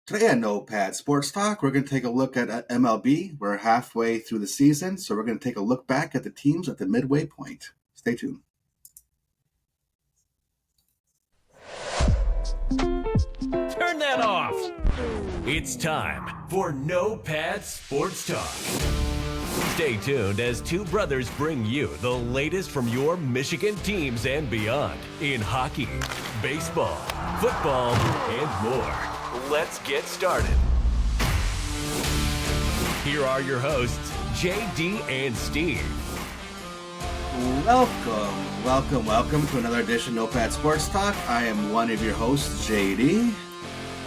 Today on No Pad Sports Talk, we're going to take a look at MLB. We're halfway through the season, so we're going to take a look back at the teams at the midway point. Stay tuned. Turn that off. It's time for No Pad Sports Talk. Stay tuned as two brothers bring you the latest from your Michigan teams and beyond in hockey, baseball, football, and more. Let's get started. Here are your hosts, JD and Steve. Welcome to another edition of No Pad Sports Talk. I am one of your hosts, JD.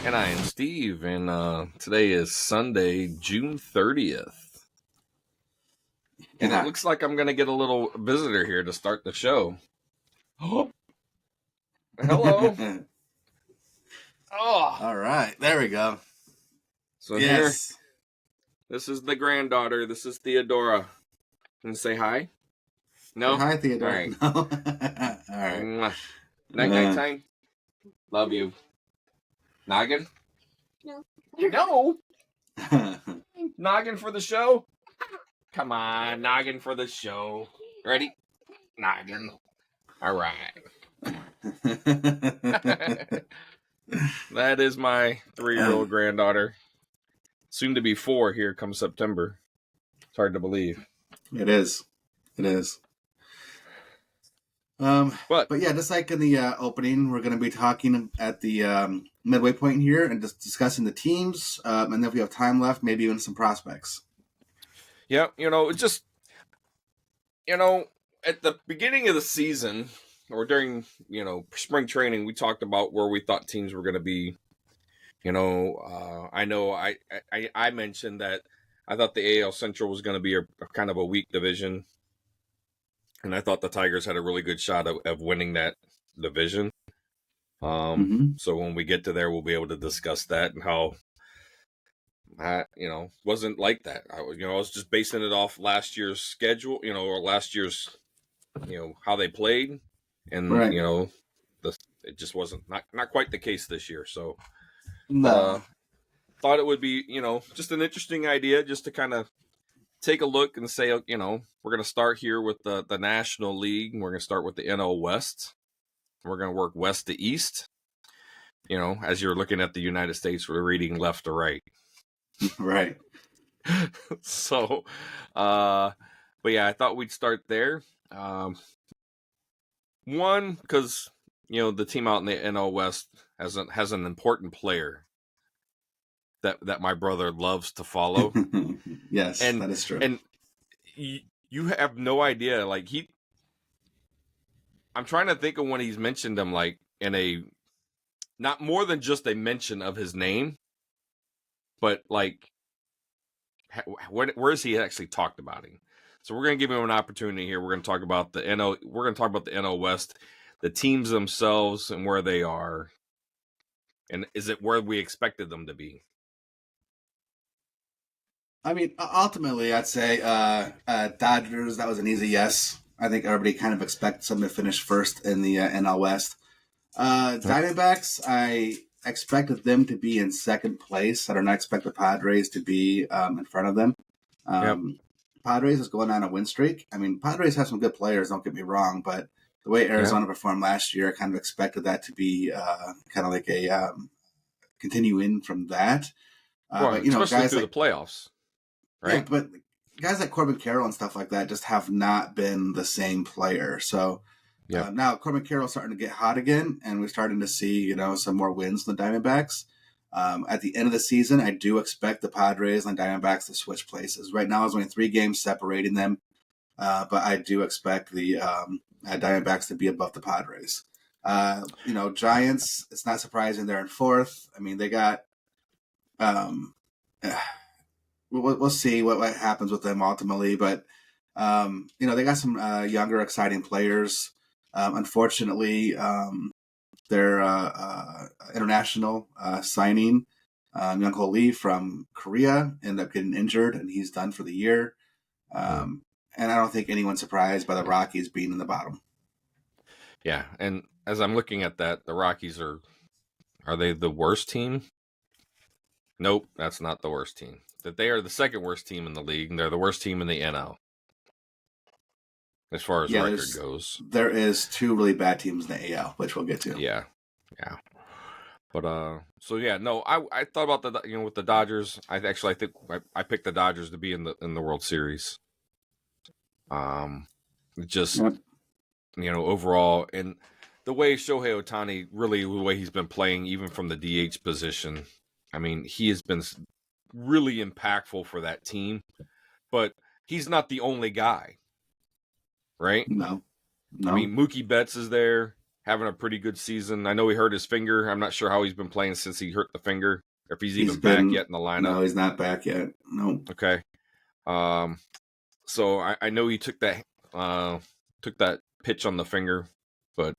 And I am Steve, and today is Sunday, June 30th. And it looks like I'm going to get a little visitor here to start the show. Oh, hello. Oh, all right. There we go. So Here, this is the granddaughter. This is Theodora. Can you say hi? No? Hi, Theodora. All right. No. All right. Night time. Love you. Noggin? No. No? Noggin for the show? Come on, noggin for the show. Ready? Noggin. All right. That is my 3-year-old granddaughter. Soon to be 4 here come September. It's hard to believe. It is. But yeah, just like in the opening, we're going to be talking at the midway point here and just discussing the teams. And then if we have time left, maybe even some prospects. Yeah, at the beginning of the season or during, spring training, we talked about where we thought teams were going to be. I know I mentioned that I thought the AL Central was going to be a kind of a weak division. And I thought the Tigers had a really good shot of winning that division. So when we get to there, we'll be able to discuss that and how that, wasn't like that. I was just basing it off last year's schedule, or last year's, how they played. And, right. It just wasn't not quite the case this year. So thought it would be, just an interesting idea just to kind of take a look and say, we're going to start here with the National League. And we're going to start with the NL West. We're going to work west to east. As you're looking at the United States, we're reading left to right. Right. So, but yeah, I thought we'd start there. One, because, the team out in the NL West has an important player that my brother loves to follow. Yes, and that is true. And you have no idea, I'm trying to think of when he's mentioned him, in not more than just a mention of his name, but where is he actually talked about him? So we're going to give him an opportunity here. We're going to talk about the NL. We're going to talk about the NL West, the teams themselves, and where they are, and is it where we expected them to be? I mean, ultimately, I'd say Dodgers, that was an easy yes. I think everybody kind of expects them to finish first in the NL West. Diamondbacks, I expected them to be in second place. I don't expect the Padres to be in front of them. Padres is going on a win streak. I mean, Padres have some good players, don't get me wrong, but the way Arizona performed last year, I kind of expected that to be kind of like a continuing from that. But, especially guys through the playoffs. Right. Yeah, but guys like Corbin Carroll and stuff like that just have not been the same player. So now Corbin Carroll's starting to get hot again, and we're starting to see, some more wins than the Diamondbacks. At the end of the season, I do expect the Padres and Diamondbacks to switch places. Right now, there's only 3 games separating them, but I do expect the Diamondbacks to be above the Padres. Giants, it's not surprising they're in 4th. I mean, they got we'll see what happens with them ultimately, but they got some younger, exciting players. Unfortunately, their international signing, Young-Ho Lee from Korea, ended up getting injured, and he's done for the year. And I don't think anyone's surprised by the Rockies being in the bottom. Yeah, and as I'm looking at that, the Rockies are they the worst team? Nope, that's not the worst team. That they are the second worst team in the league, and they're the worst team in the NL as far as Yeah, record goes. there is two really bad teams in the AL, which we'll get to. Yeah. But so yeah, no, I thought about with the Dodgers. I think I picked the Dodgers to be in the World Series. Just Yep. overall, and the way Shohei Ohtani the way he's been playing, even from the DH position. I mean, he has been really impactful for that team, but he's not the only guy, right? No. I mean, Mookie Betts is there, having a pretty good season. I know he hurt his finger. I'm not sure how he's been playing since he hurt the finger, or if he's even back yet in the lineup. No, he's not back yet. No. Okay. So I know he took that pitch on the finger, but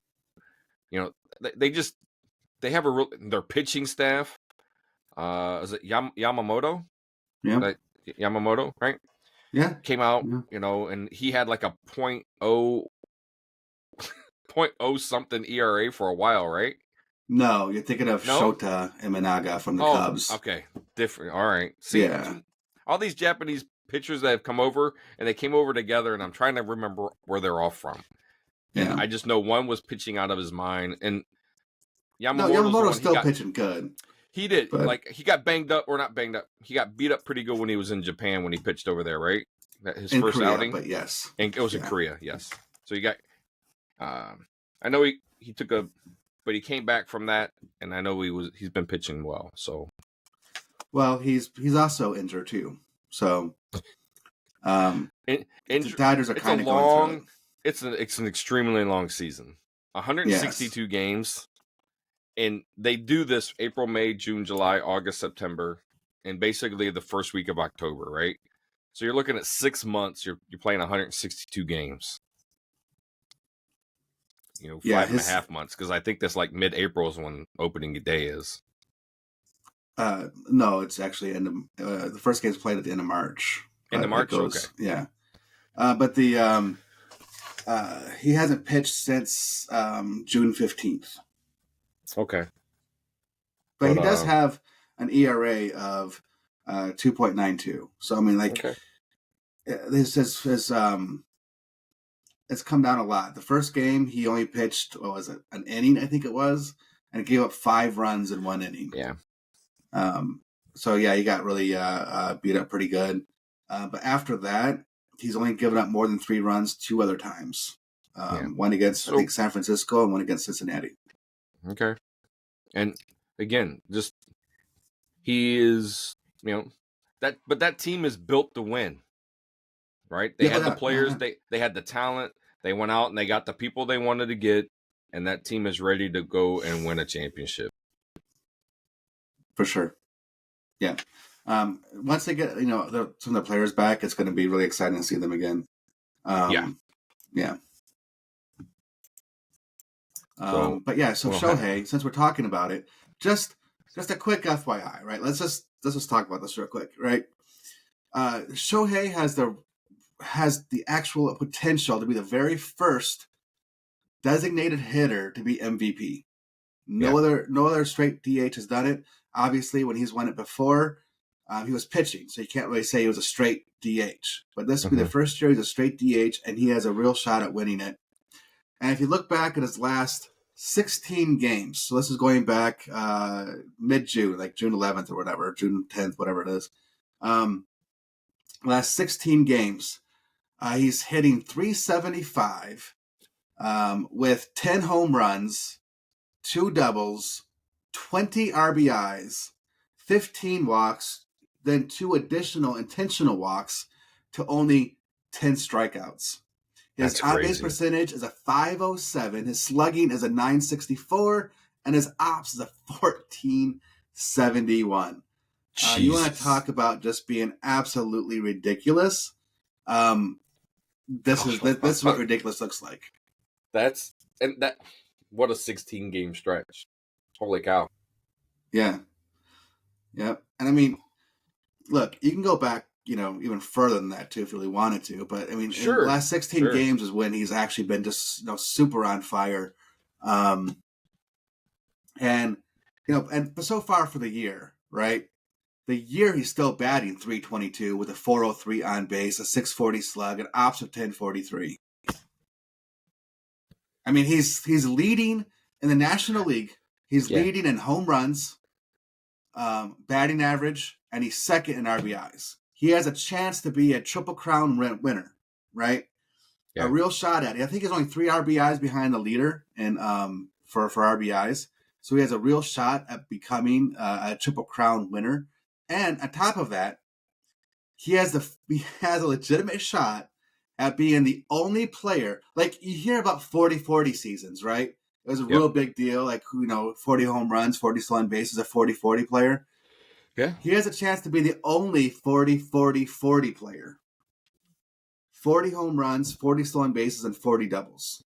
they have their pitching staff. Is it Yamamoto? Yeah. Yamamoto, right? Yeah. Came out, and he had like a .0 something ERA for a while, right? No, you're thinking of Shota Imanaga from the Cubs. Okay, different. All right. See, all these Japanese pitchers that have come over, and they came over together, and I'm trying to remember where they're all from. Yeah. And I just know one was pitching out of his mind, and Yamamoto's still pitching good. He did. But he got banged up, or not banged up. He got beat up pretty good when he was in Japan when he pitched over there, right? His first Korea, outing. But yes. And it was in Korea, yes. So he got I know he took but he came back from that, and I know he's been pitching well. So well, he's also injured too. So the Dodgers are kind of going through it's an extremely long season. 162 games. And they do this April, May, June, July, August, September, and basically the first week of October, right? So you're looking at 6 months. You're playing 162 games. 5.5 months, because I think that's like mid-April is when opening day is. No, it's actually the first game's played at the end of March. End of March, okay. Yeah, but he hasn't pitched since June 15th. Okay. But he does have an ERA of 2.92. So, I mean, it's come down a lot. The first game, he only pitched, an inning, I think it was, and gave up 5 runs in 1 inning. Yeah. So, yeah, he got really beat up pretty good. But after that, he's only given up more than 3 runs 2 other times. One against, I think, San Francisco and one against Cincinnati. Okay. And again, just he is, but that team is built to win, right? They had the players, they had the talent, they went out and they got the people they wanted to get, and that team is ready to go and win a championship. For sure. Yeah. Once they get, some of the players back, it's going to be really exciting to see them again. Yeah. But yeah, so Shohei, since we're talking about it, just a quick FYI, right? Let's just talk about this real quick, right? Shohei has the actual potential to be the very first designated hitter to be MVP. No other straight DH has done it. Obviously, when he's won it before, he was pitching, so you can't really say he was a straight DH. But this will be the first year he's a straight DH, and he has a real shot at winning it. And if you look back at his last 16 games, so this is going back mid-June, like June 11th or whatever, June 10th, whatever it is. Last 16 games, he's hitting .375 with 10 home runs, 2 doubles, 20 RBIs, 15 walks, then 2 additional intentional walks to only 10 strikeouts. His on-base percentage is a .507. His slugging is a .964, and his ops is a .1471. You want to talk about just being absolutely ridiculous? This is what ridiculous looks like. What a 16-game stretch! Holy cow! Yeah, yep. And I mean, look, you can go back, even further than that too, if you really wanted to. But I mean, in the last 16 games is when he's actually been just super on fire. And but so far for the year, right? The year he's still batting .322 with a .403 on base, a .640 slug, an ops of .1043. I mean, he's leading in the National League. He's leading in home runs, batting average, and he's second in RBIs. He has a chance to be a Triple Crown winner, right? Yeah. A real shot at it. I think he's only 3 RBIs behind the leader and for RBIs. So he has a real shot at becoming a Triple Crown winner. And on top of that, he has a legitimate shot at being the only player. Like, you hear about 40-40 seasons, right? It was a real big deal. Like, 40 home runs, 40 stolen bases, a 40-40 player. Yeah. He has a chance to be the only 40-40-40 player. 40 home runs, 40 stolen bases, and 40 doubles.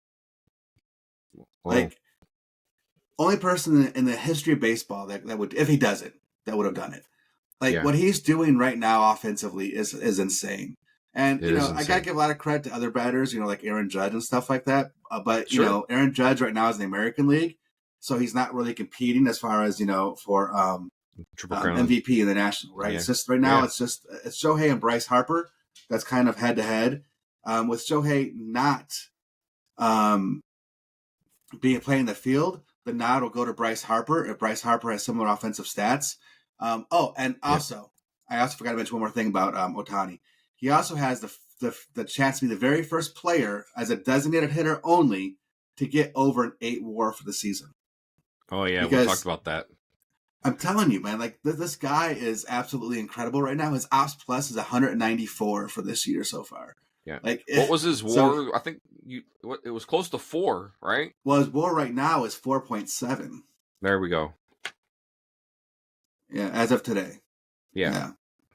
Wow. Like, only person in the history of baseball that would, if he does it, that would have done it. Like, what he's doing right now offensively is insane. And, I got to give a lot of credit to other batters, like Aaron Judge and stuff like that. But, Aaron Judge right now is in the American League, so he's not really competing as far as, for Triple Crown MVP in the National, right? Yeah. It's just right now, it's Shohei and Bryce Harper. That's kind of head to head. With Shohei not playing the field, the nod will go to Bryce Harper if Bryce Harper has similar offensive stats. I also forgot to mention one more thing about Ohtani. He also has the chance to be the very first player as a designated hitter only to get over an 8 WAR for the season. Oh yeah, we talked about that. I'm telling you, man, like this guy is absolutely incredible right now. His ops plus is 194 for this year so far. Yeah. Like, what was his WAR? So, I think it was close to 4, right? Well, his WAR right now is 4.7. There we go. Yeah, as of today. Yeah.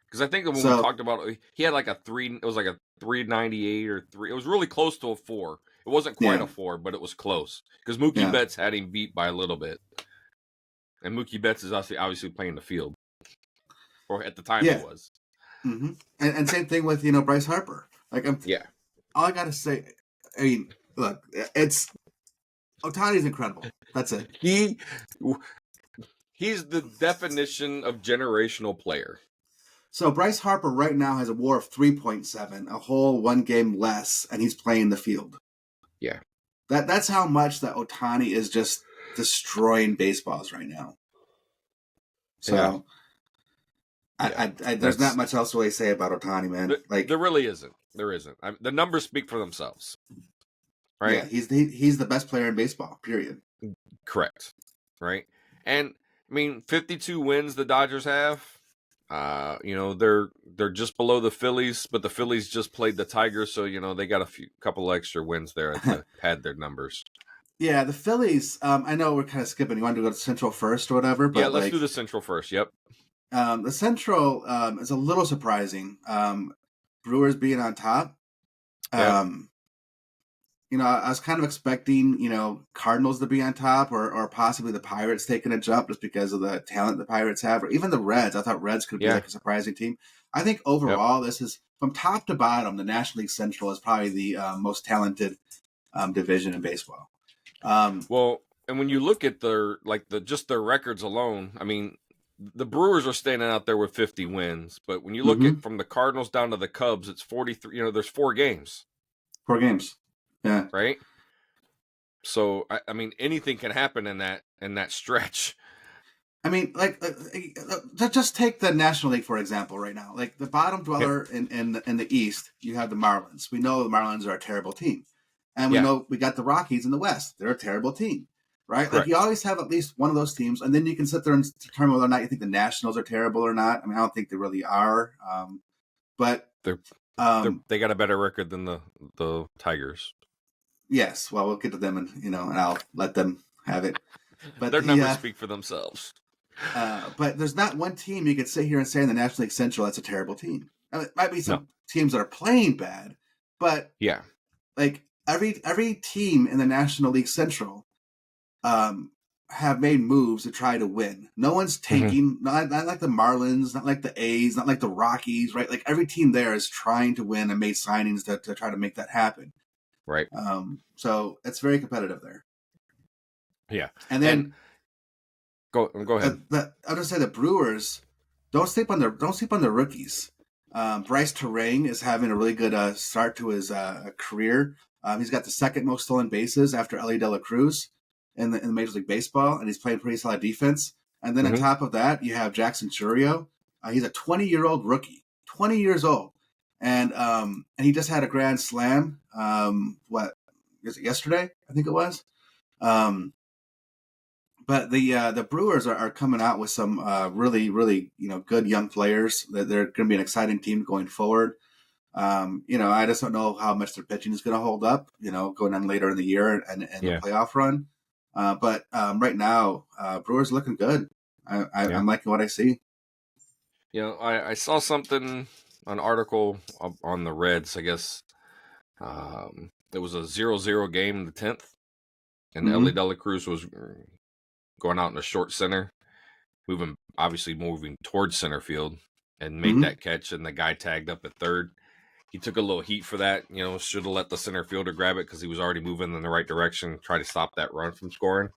Because I think when we talked about it, he had like a 3. It was like a 398 or 3. It was really close to a 4. It wasn't quite a 4, but it was close. Because Mookie Betts had him beat by a little bit. And Mookie Betts is obviously playing the field. Or at the time he was. Mm-hmm. And same thing with, Bryce Harper. Like, all I got to say, I mean, look, Ohtani's incredible. That's it. He's the definition of generational player. So Bryce Harper right now has a WAR of 3.7, a whole 1 game less, and he's playing the field. Yeah. That's how much that Ohtani is just destroying baseballs right now. So there's not much else to really say about Ohtani, man. There really isn't. There isn't. The numbers speak for themselves. Right? Yeah, he's the best player in baseball, period. Correct. Right? And, I mean, 52 wins the Dodgers have. They're just below the Phillies, but the Phillies just played the Tigers, so they got a couple extra wins there to pad their numbers. Yeah, the Phillies. I know we're kind of skipping. You want to go to Central first or whatever? But let's do the Central first. Yep. The Central is a little surprising. Brewers being on top. I was kind of expecting, Cardinals to be on top or possibly the Pirates taking a jump just because of the talent the Pirates have, or even the Reds. I thought Reds could be like a surprising team. I think overall, this is from top to bottom, the National League Central is probably the most talented division in baseball. And when you look at their records alone, I mean, the Brewers are standing out there with 50 wins, but when you look at from the Cardinals down to the Cubs, it's 43. There's 4 games. 4 games. Yeah. Right. So I mean, anything can happen in that stretch. I mean, just take the National League for example. Right now, like the bottom dweller in the East, you have the Marlins. We know the Marlins are a terrible team, and we know we got the Rockies in the West. They're a terrible team, right? Correct. Like you always have at least one of those teams, and then you can sit there and determine whether or not you think the Nationals are terrible or not. I mean, I don't think they really are, but they got a better record than the Tigers. Yes, well, we'll get to them, and I'll let them have it. But their numbers speak for themselves. But there's not one team you could sit here and say in the National League Central that's a terrible team. Now, it might be some teams that are playing bad, but like every team in the National League Central have made moves to try to win. No one's taking not like the Marlins, not like the A's, not like the Rockies, right? Like every team there is trying to win and made signings to try to make that happen. Right. So it's very competitive there. Yeah. And then go ahead. I'll just say the Brewers, don't sleep on the rookies. Bryce Terang is having a really good start to his career. He's got the second most stolen bases after Ellie De La Cruz in the Major League Baseball, and he's playing pretty solid defense. And then on top of that, you have Jackson Churio. He's a 20-year-old rookie, 20 years old, and he just had a grand slam. What is it, yesterday? I think it was. But the Brewers are coming out with some really, really good young players. That they're going to be an exciting team going forward. I just don't know how much their pitching is going to hold up. Going on later in the year and the playoff run. But right now, Brewers looking good. I'm liking what I see. I saw something, an article on the Reds. I guess it was a 0-0 game in the 10th, and Ellie De La Cruz was going out in a short center, moving towards center field, and made that catch, and the guy tagged up at third. He took a little heat for that. Should have let the center fielder grab it because he was already moving in the right direction, try to stop that run from scoring.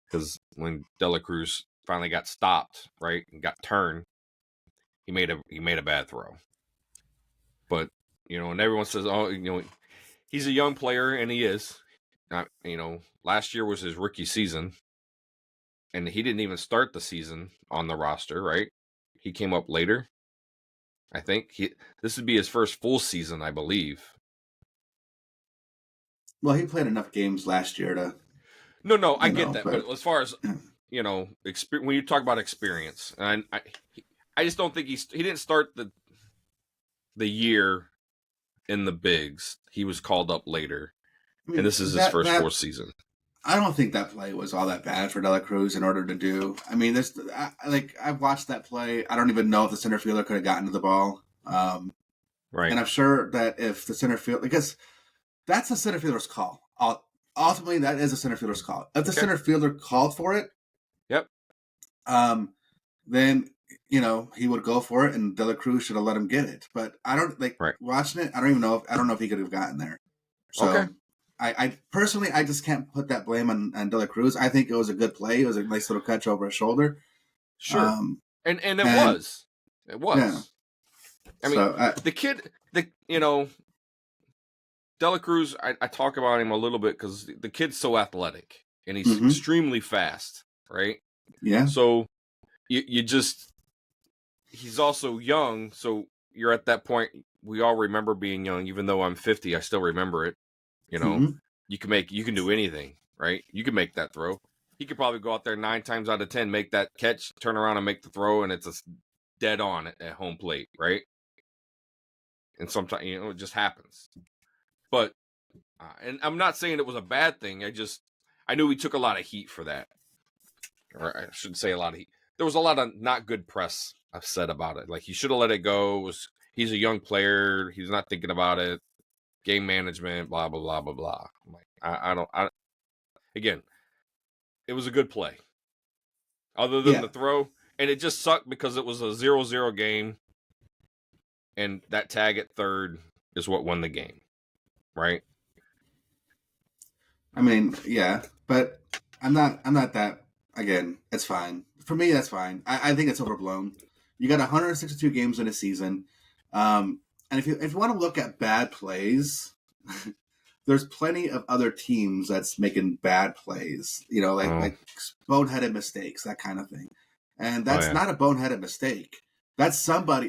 Because when De La Cruz finally got stopped, right, and got turned, he made a bad throw. But and everyone says, oh, he's a young player, and he is. Last year was his rookie season, and he didn't even start the season on the roster, right? He came up later. I think this would be his first full season, I believe. Well, he played enough games last year to. No, I get that, but as far as when you talk about experience, and I just don't think he didn't start the year in the bigs. He was called up later, and this is his first full season. I don't think that play was all that bad for De La Cruz in order to do. I mean, I've watched that play. I don't even know if the center fielder could have gotten to the ball. Right. And I'm sure that if the center field, because that's the center fielder's call. Ultimately, that is a center fielder's call. If the center fielder called for it, then he would go for it, and De La Cruz should have let him get it. But I don't watching it. I don't know if he could have gotten there. So I personally, I just can't put that blame on De La Cruz. I think it was a good play. It was a nice little catch over his shoulder. Sure, and it was. Yeah. I mean, the kid, De La Cruz, I talk about him a little bit because the kid's so athletic and he's extremely fast, right? Yeah. So you just, he's also young. So you're at that point. We all remember being young, even though I'm 50, I still remember it. You can do anything, right? You can make that throw. He could probably go out there 9 times out of 10, make that catch, turn around and make the throw, and it's a dead on at home plate, right? And sometimes, it just happens. But, and I'm not saying it was a bad thing. I knew he took a lot of heat for that. Or I shouldn't say a lot of heat. There was a lot of not good press I've said about it. Like, he should have let it go. He's a young player. He's not thinking about it. Game management, blah, blah, blah, blah, blah. I'm like, again, it was a good play. Other than the throw. And it just sucked because it was a 0-0 game. And that tag at third is what won the game. Right? I mean, yeah. But I'm not that, again, it's fine. For me, that's fine. I think it's overblown. You got 162 games in a season. And if you want to look at bad plays, there's plenty of other teams that's making bad plays, like boneheaded mistakes, that kind of thing. And that's not a boneheaded mistake. That's somebody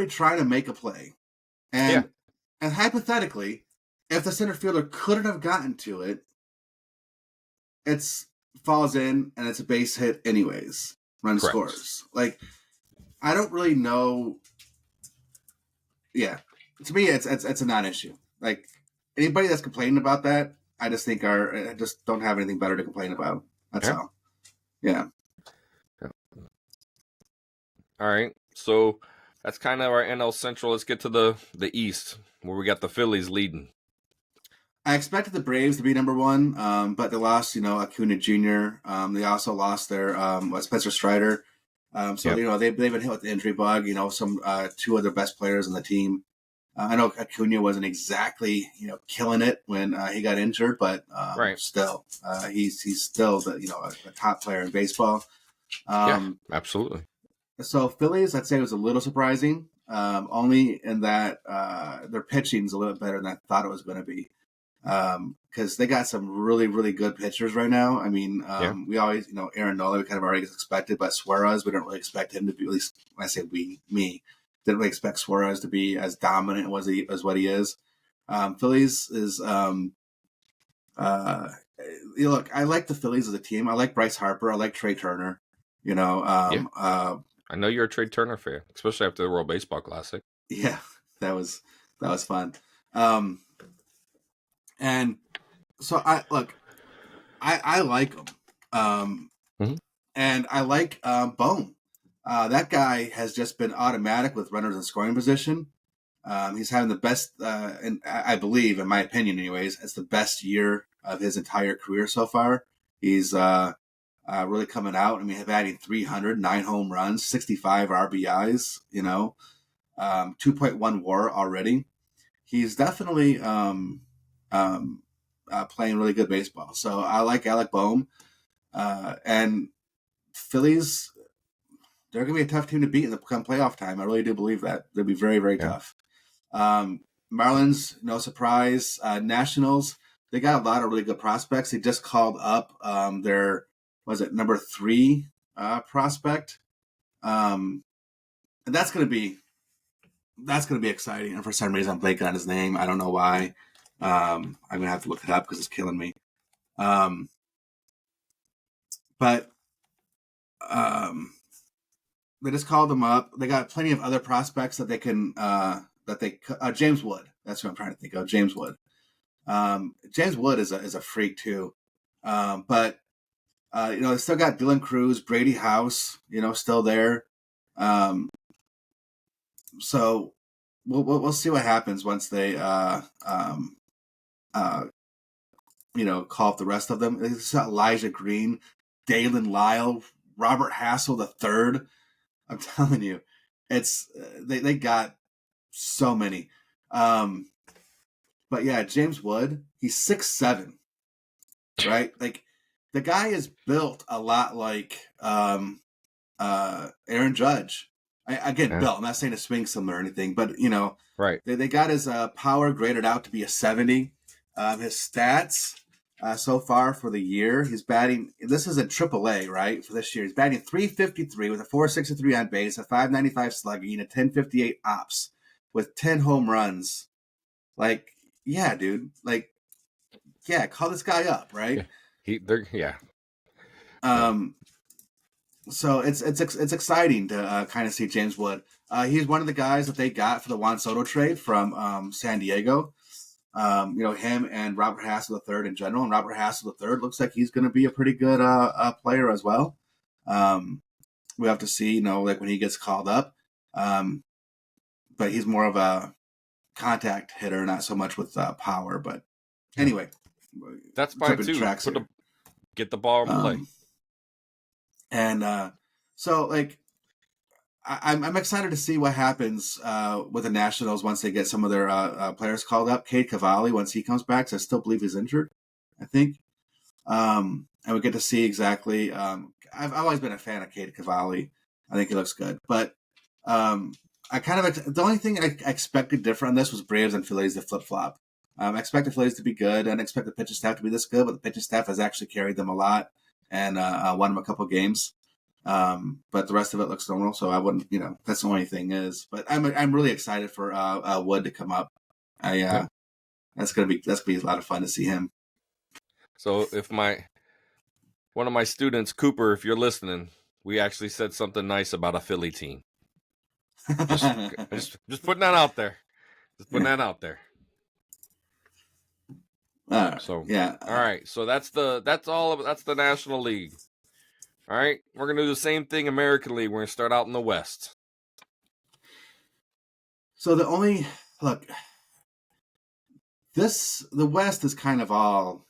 trying to make a play. And hypothetically, if the center fielder couldn't have gotten to it, it's falls in and it's a base hit anyways. Run scores. Like, I don't really know. Yeah, to me, it's a non-issue. Like, anybody that's complaining about that, I just think just don't have anything better to complain about. That's all. Yeah. All right. So that's kind of our NL Central. Let's get to the East, where we got the Phillies leading. I expected the Braves to be number one, but they lost, Acuna Jr. They also lost their Spencer Strider. They've been hit with the injury bug. Some 2 of their best players on the team. I know Acuna wasn't exactly killing it when he got injured, but still he's still a top player in baseball. Yeah, absolutely. So Phillies, I'd say, was a little surprising, only in that their pitching is a little bit better than I thought it was going to be. Because they got some really, really good pitchers right now. I mean, we always, Aaron Nola, we kind of already expected, but Suarez, we don't really expect him to be, at least when I say me, didn't really expect Suarez to be as dominant as what he is. Phillies is, look, I like the Phillies as a team. I like Bryce Harper. I like Trey Turner. I know you're a Trey Turner fan, especially after the World Baseball Classic. Yeah, that was fun. And so I like him. Mhm. And I like Bone. That guy has just been automatic with runners in scoring position. He's having the best, and I believe, in my opinion, anyways, it's the best year of his entire career so far. He's really coming out. I mean, adding 300, 9 home runs, 65 RBIs. 2.1 WAR already. He's definitely playing really good baseball. So I like Alec Boehm. And Phillies, they're going to be a tough team to beat in the come playoff time. I really do believe that. They'll be very, very tough. Marlins, no surprise. Nationals, they got a lot of really good prospects. They just called up their, number 3 prospect. And that's going to be exciting. And for some reason, I'm blanking on his name. I don't know why. I'm going to have to look it up because it's killing me. But they just called him up. They got plenty of other prospects that they can James Wood. That's what I'm trying to think of. James Wood. James Wood is a freak too. But they still got Dylan Cruz, Brady House, still there. So we'll see what happens once they call up the rest of them. It's got Elijah Green, Dalen Lyle, Robert Hassel III. I'm telling you, it's they got so many. But yeah, James Wood, he's 6'7", right? Like the guy is built a lot like Aaron Judge. Built. I'm not saying to swing similar or anything, but right. They got his power graded out to be a 70. His stats so far for the year, he's batting. This is a AAA, right? For this year, he's batting .353 with a .463 on base, a .595 slugging, a .1058 ops, with 10 home runs. Like, yeah, dude. Like, yeah, call this guy up, right? Yeah. So it's exciting to kind of see James Wood. He's one of the guys that they got for the Juan Soto trade from San Diego. Him and Robert Hassel III in general. And Robert Hassel III looks like he's going to be a pretty good player as well. We have to see, like when he gets called up. But he's more of a contact hitter, not so much with power. But anyway, that's fine too. Get the ball in play. And so, like, I'm excited to see what happens with the Nationals once they get some of their players called up. Cade Cavalli, once he comes back, so I still believe he's injured, I think. And we get to see exactly. I've always been a fan of Cade Cavalli. I think he looks good. But I kind of, the only thing I expected different on this was Braves and Phillies to flip-flop. I expected Phillies to be good. I didn't expect the pitching staff to be this good, but the pitching staff has actually carried them a lot and won them a couple games. But the rest of it looks normal, so I wouldn't, that's the only thing is. But I'm really excited for Wood to come up. That's gonna be a lot of fun to see him. So if one of my students, Cooper, if you're listening, we actually said something nice about a Philly team. Just putting that out there. Just putting that out there. So yeah. All right. So that's the National League. All right. We're gonna do the same thing American League. We're gonna start out in the West. So the West is kind of all.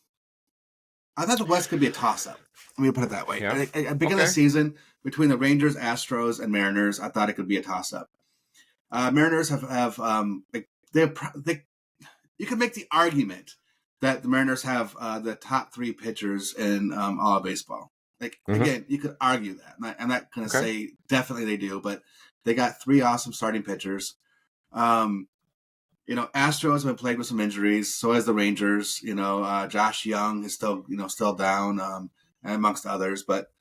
I thought the West could be a toss-up. Let me put it that way. Yeah. At the beginning of the season, between the Rangers, Astros, and Mariners, I thought it could be a toss-up. Mariners have you can make the argument that the Mariners have the top 3 pitchers in all of baseball. Like, Mhm. again, you could argue that. I'm not going to Okay. say definitely they do, but they got 3 awesome starting pitchers. Astros have been plagued with some injuries. So has the Rangers. Josh Young is still down, amongst others. But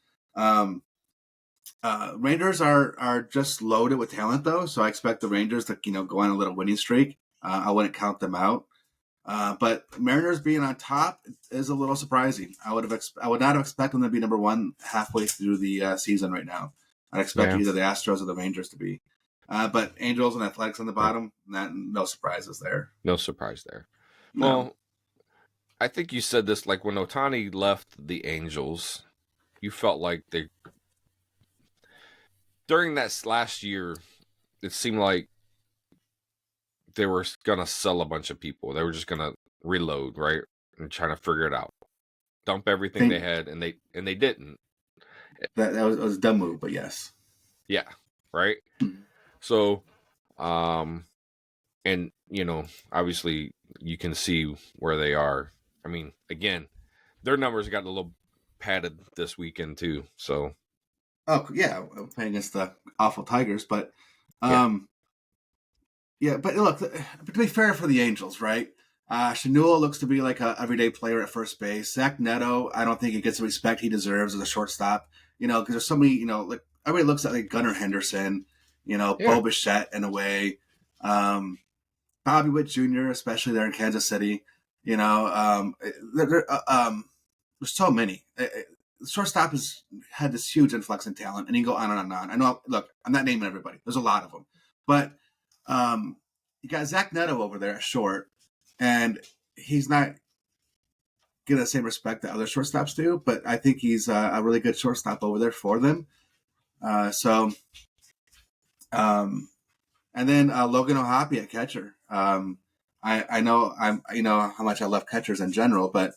Rangers are just loaded with talent, though. So I expect the Rangers to go on a little winning streak. I wouldn't count them out. But Mariners being on top is a little surprising. I would not have expected them to be number 1 halfway through the season right now. I'd expect Yeah. either the Astros or the Rangers to be. But Angels and Athletics on the bottom, no surprises there. No surprise there. No. Well, I think you said this like when Otani left the Angels, you felt like during that last year, it seemed like they were gonna sell a bunch of people. They were just gonna reload, right, and trying to figure it out, dump everything they had, and they didn't. That was a dumb move, but yes. Yeah, right. So, and obviously you can see where they are. I mean, again, their numbers got a little padded this weekend too. So, Oh yeah, playing against the awful Tigers, but but look, to be fair for the Angels, right? Shanua looks to be like a everyday player at first base. Zach Neto, I don't think he gets the respect he deserves as a shortstop. Because there's so many, like everybody looks at like Gunnar Henderson, Bo Bichette in a way, Bobby Witt Jr., especially there in Kansas City. There's so many. Shortstop has had this huge influx in talent, and you can go on and on. I know. Look, I'm not naming everybody. There's a lot of them, but you got Zach Neto over there at short, and he's not getting the same respect that other shortstops do. But I think he's a really good shortstop over there for them. And then Logan O'Hoppe at catcher. I know how much I love catchers in general, but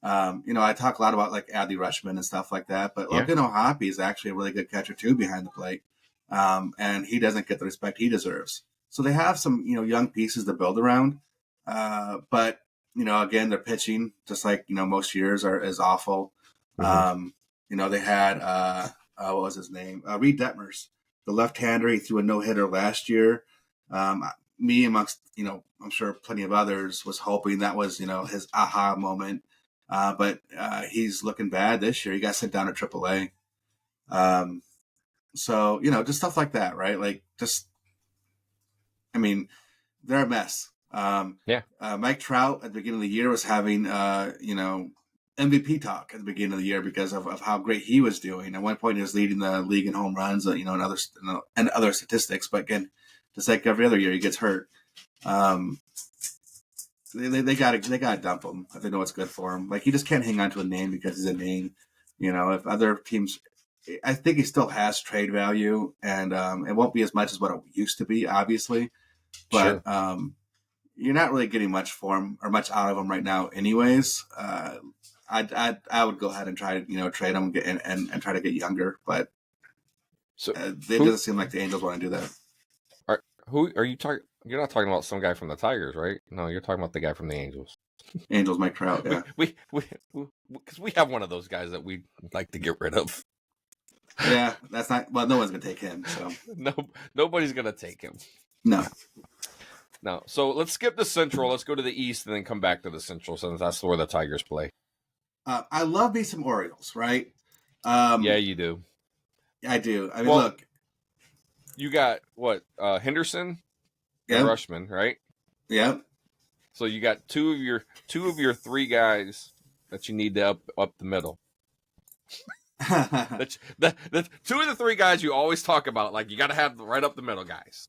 I talk a lot about like Adley Rutschman and stuff like that. But Logan O'Hoppe is actually a really good catcher too behind the plate, and he doesn't get the respect he deserves. So they have some young pieces to build around, but again, their pitching, just like most years, is awful. They had what was his name? Reed Detmers, the left-hander. He threw a no-hitter last year. Me amongst I'm sure plenty of others was hoping that was his aha moment. But he's looking bad this year. He got sent down to AAA. So just stuff like that, right? Like they're a mess. Mike Trout at the beginning of the year was having MVP talk at the beginning of the year because of how great he was doing. At one point, he was leading the league in home runs, and other statistics. But again, just like every other year, he gets hurt. They gotta dump him if they know what's good for him. Like, he just can't hang on to a name because he's a name. If other teams, I think he still has trade value, and it won't be as much as what it used to be, obviously. But you're not really getting much for him or much out of him right now, anyways. I would go ahead and try to trade him and try to get younger, but it doesn't seem like the Angels want to do that. Who are you talking? You're not talking about some guy from the Tigers, right? No, you're talking about the guy from the Angels. Angels, Mike Trout. Yeah, because we have one of those guys that we'd like to get rid of. Yeah, that's not. Well, no one's gonna take him. So nobody's gonna take him. No. So let's skip the Central. Let's go to the East and then come back to the Central, since that's where the Tigers play. I love me some Orioles, right? Yeah, you do. I do. I mean, look. You got what? Henderson, and Rutschman, right? Yep. So you got two of your three guys that you need to up the middle. the two of the three guys you always talk about, like you got to have right up the middle guys.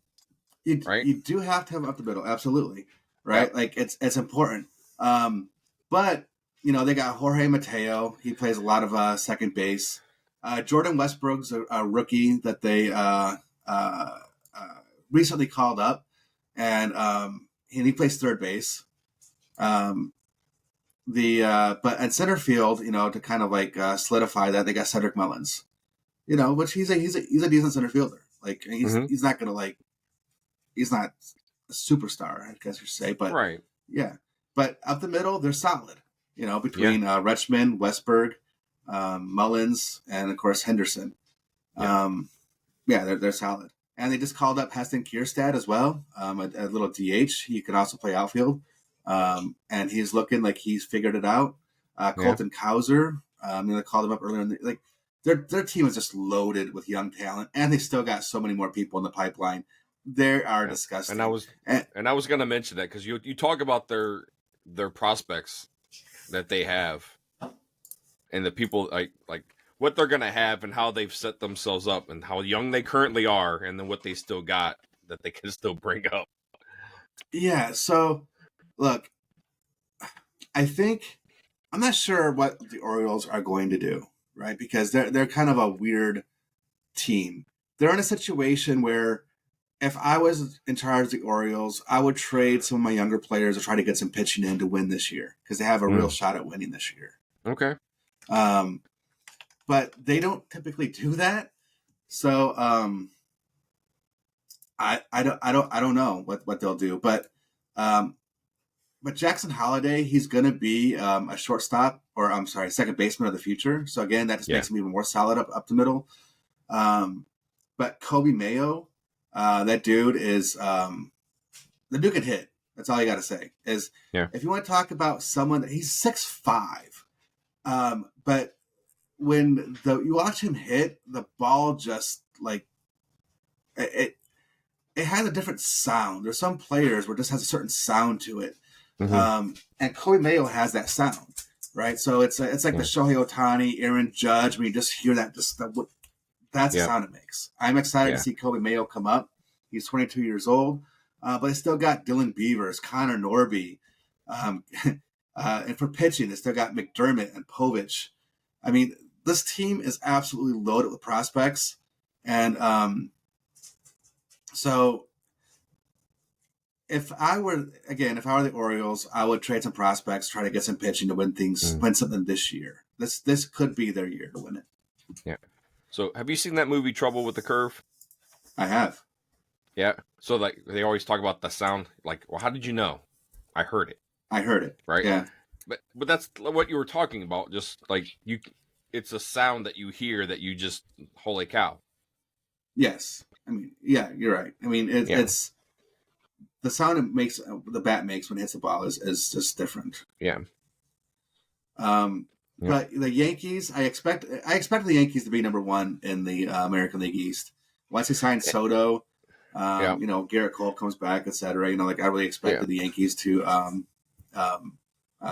You do have to have up the middle, absolutely, right? Yep. Like it's important. But they got Jorge Mateo. He plays a lot of second base. Jordan Westbrook's a rookie that they recently called up, and he plays third base. But at center field, to kind of like solidify that, they got Cedric Mullins, which he's a decent center fielder. Like he's not gonna like. He's not a superstar, I guess you say, but yeah. But up the middle, they're solid. Between Rutschman, Westberg, Mullins, and of course Henderson. Yeah. They're solid. And they just called up Heston Kierstad as well, a little DH. He can also play outfield, and he's looking like he's figured it out. Colton Cowser, they called him up earlier. Their team is just loaded with young talent, and they still got so many more people in the pipeline. They are disgusting. And I was going to mention that because you talk about their prospects that they have, and the people like what they're going to have and how they've set themselves up and how young they currently are, and then what they still got that they can still bring up. Yeah. So, look, I'm not sure what the Orioles are going to do, right? Because they're kind of a weird team. They're in a situation where if I was in charge of the Orioles, I would trade some of my younger players to try to get some pitching in to win this year because they have a real shot at winning this year. Okay. But they don't typically do that. So I don't know what they'll do. But Jackson Holliday, he's going to be a shortstop, or I'm sorry, second baseman of the future. So again, that just makes him even more solid up the middle. But Kobe Mayo, that dude is the dude can hit. That's all you got to say. If you want to talk about someone, he's 6'5", but when you watch him hit, the ball just like it has a different sound. There's some players where it just has a certain sound to it. Mm-hmm. And Kobe Mayo has that sound, right? So it's like the Shohei Ohtani, Aaron Judge. When you just hear that, that's the sound it makes. I'm excited to see Kobe Mayo come up. He's 22 years old, but they still got Dylan Beavers, Connor Norby, and for pitching, they still got McDermott and Povich. I mean, this team is absolutely loaded with prospects, and so if I were the Orioles, I would trade some prospects, try to get some pitching to win something this year. This could be their year to win it. Yeah. So, have you seen that movie Trouble with the Curve? I have. Yeah. So, like, they always talk about the sound. Like, well, how did you know? I heard it. Right. Yeah. But that's what you were talking about. Just like it's a sound that you hear that you just holy cow. Yes. I mean, yeah, you're right. I mean, it's the sound the bat makes when it hits the ball is just different. Yeah. But the Yankees, I expect the Yankees to be number one in the American League East. Once they sign Soto, Garrett Cole comes back, etc. I really expected the Yankees to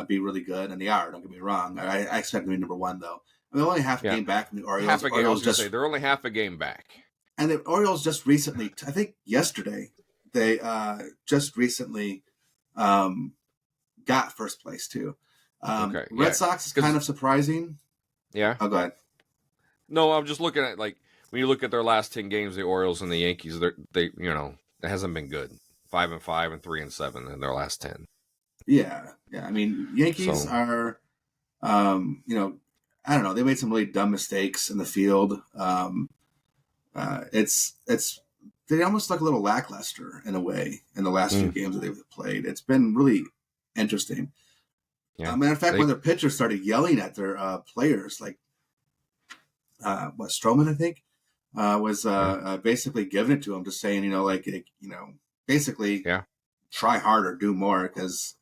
be really good, and they are. Don't get me wrong. I expect them to be number one, though. They're only half a game back from the Orioles. Half a game. I was going to say they're only half a game back. And the Orioles just recently, I think yesterday, they just recently got first place too. Red Sox is kind of surprising. Yeah. Oh, go ahead. No, I'm just looking at when you look at their last 10 games, the Orioles and the Yankees, it hasn't been good. 5-5 and 3-7 in their last 10. Yeah. I mean, Yankees are, I don't know. They made some really dumb mistakes in the field. They almost look a little lackluster in a way in the last few games that they've played. It's been really interesting. Yeah. Matter of fact, when their pitchers started yelling at their players, like Stroman, I think, was basically giving it to them, just saying, basically try harder, do more, because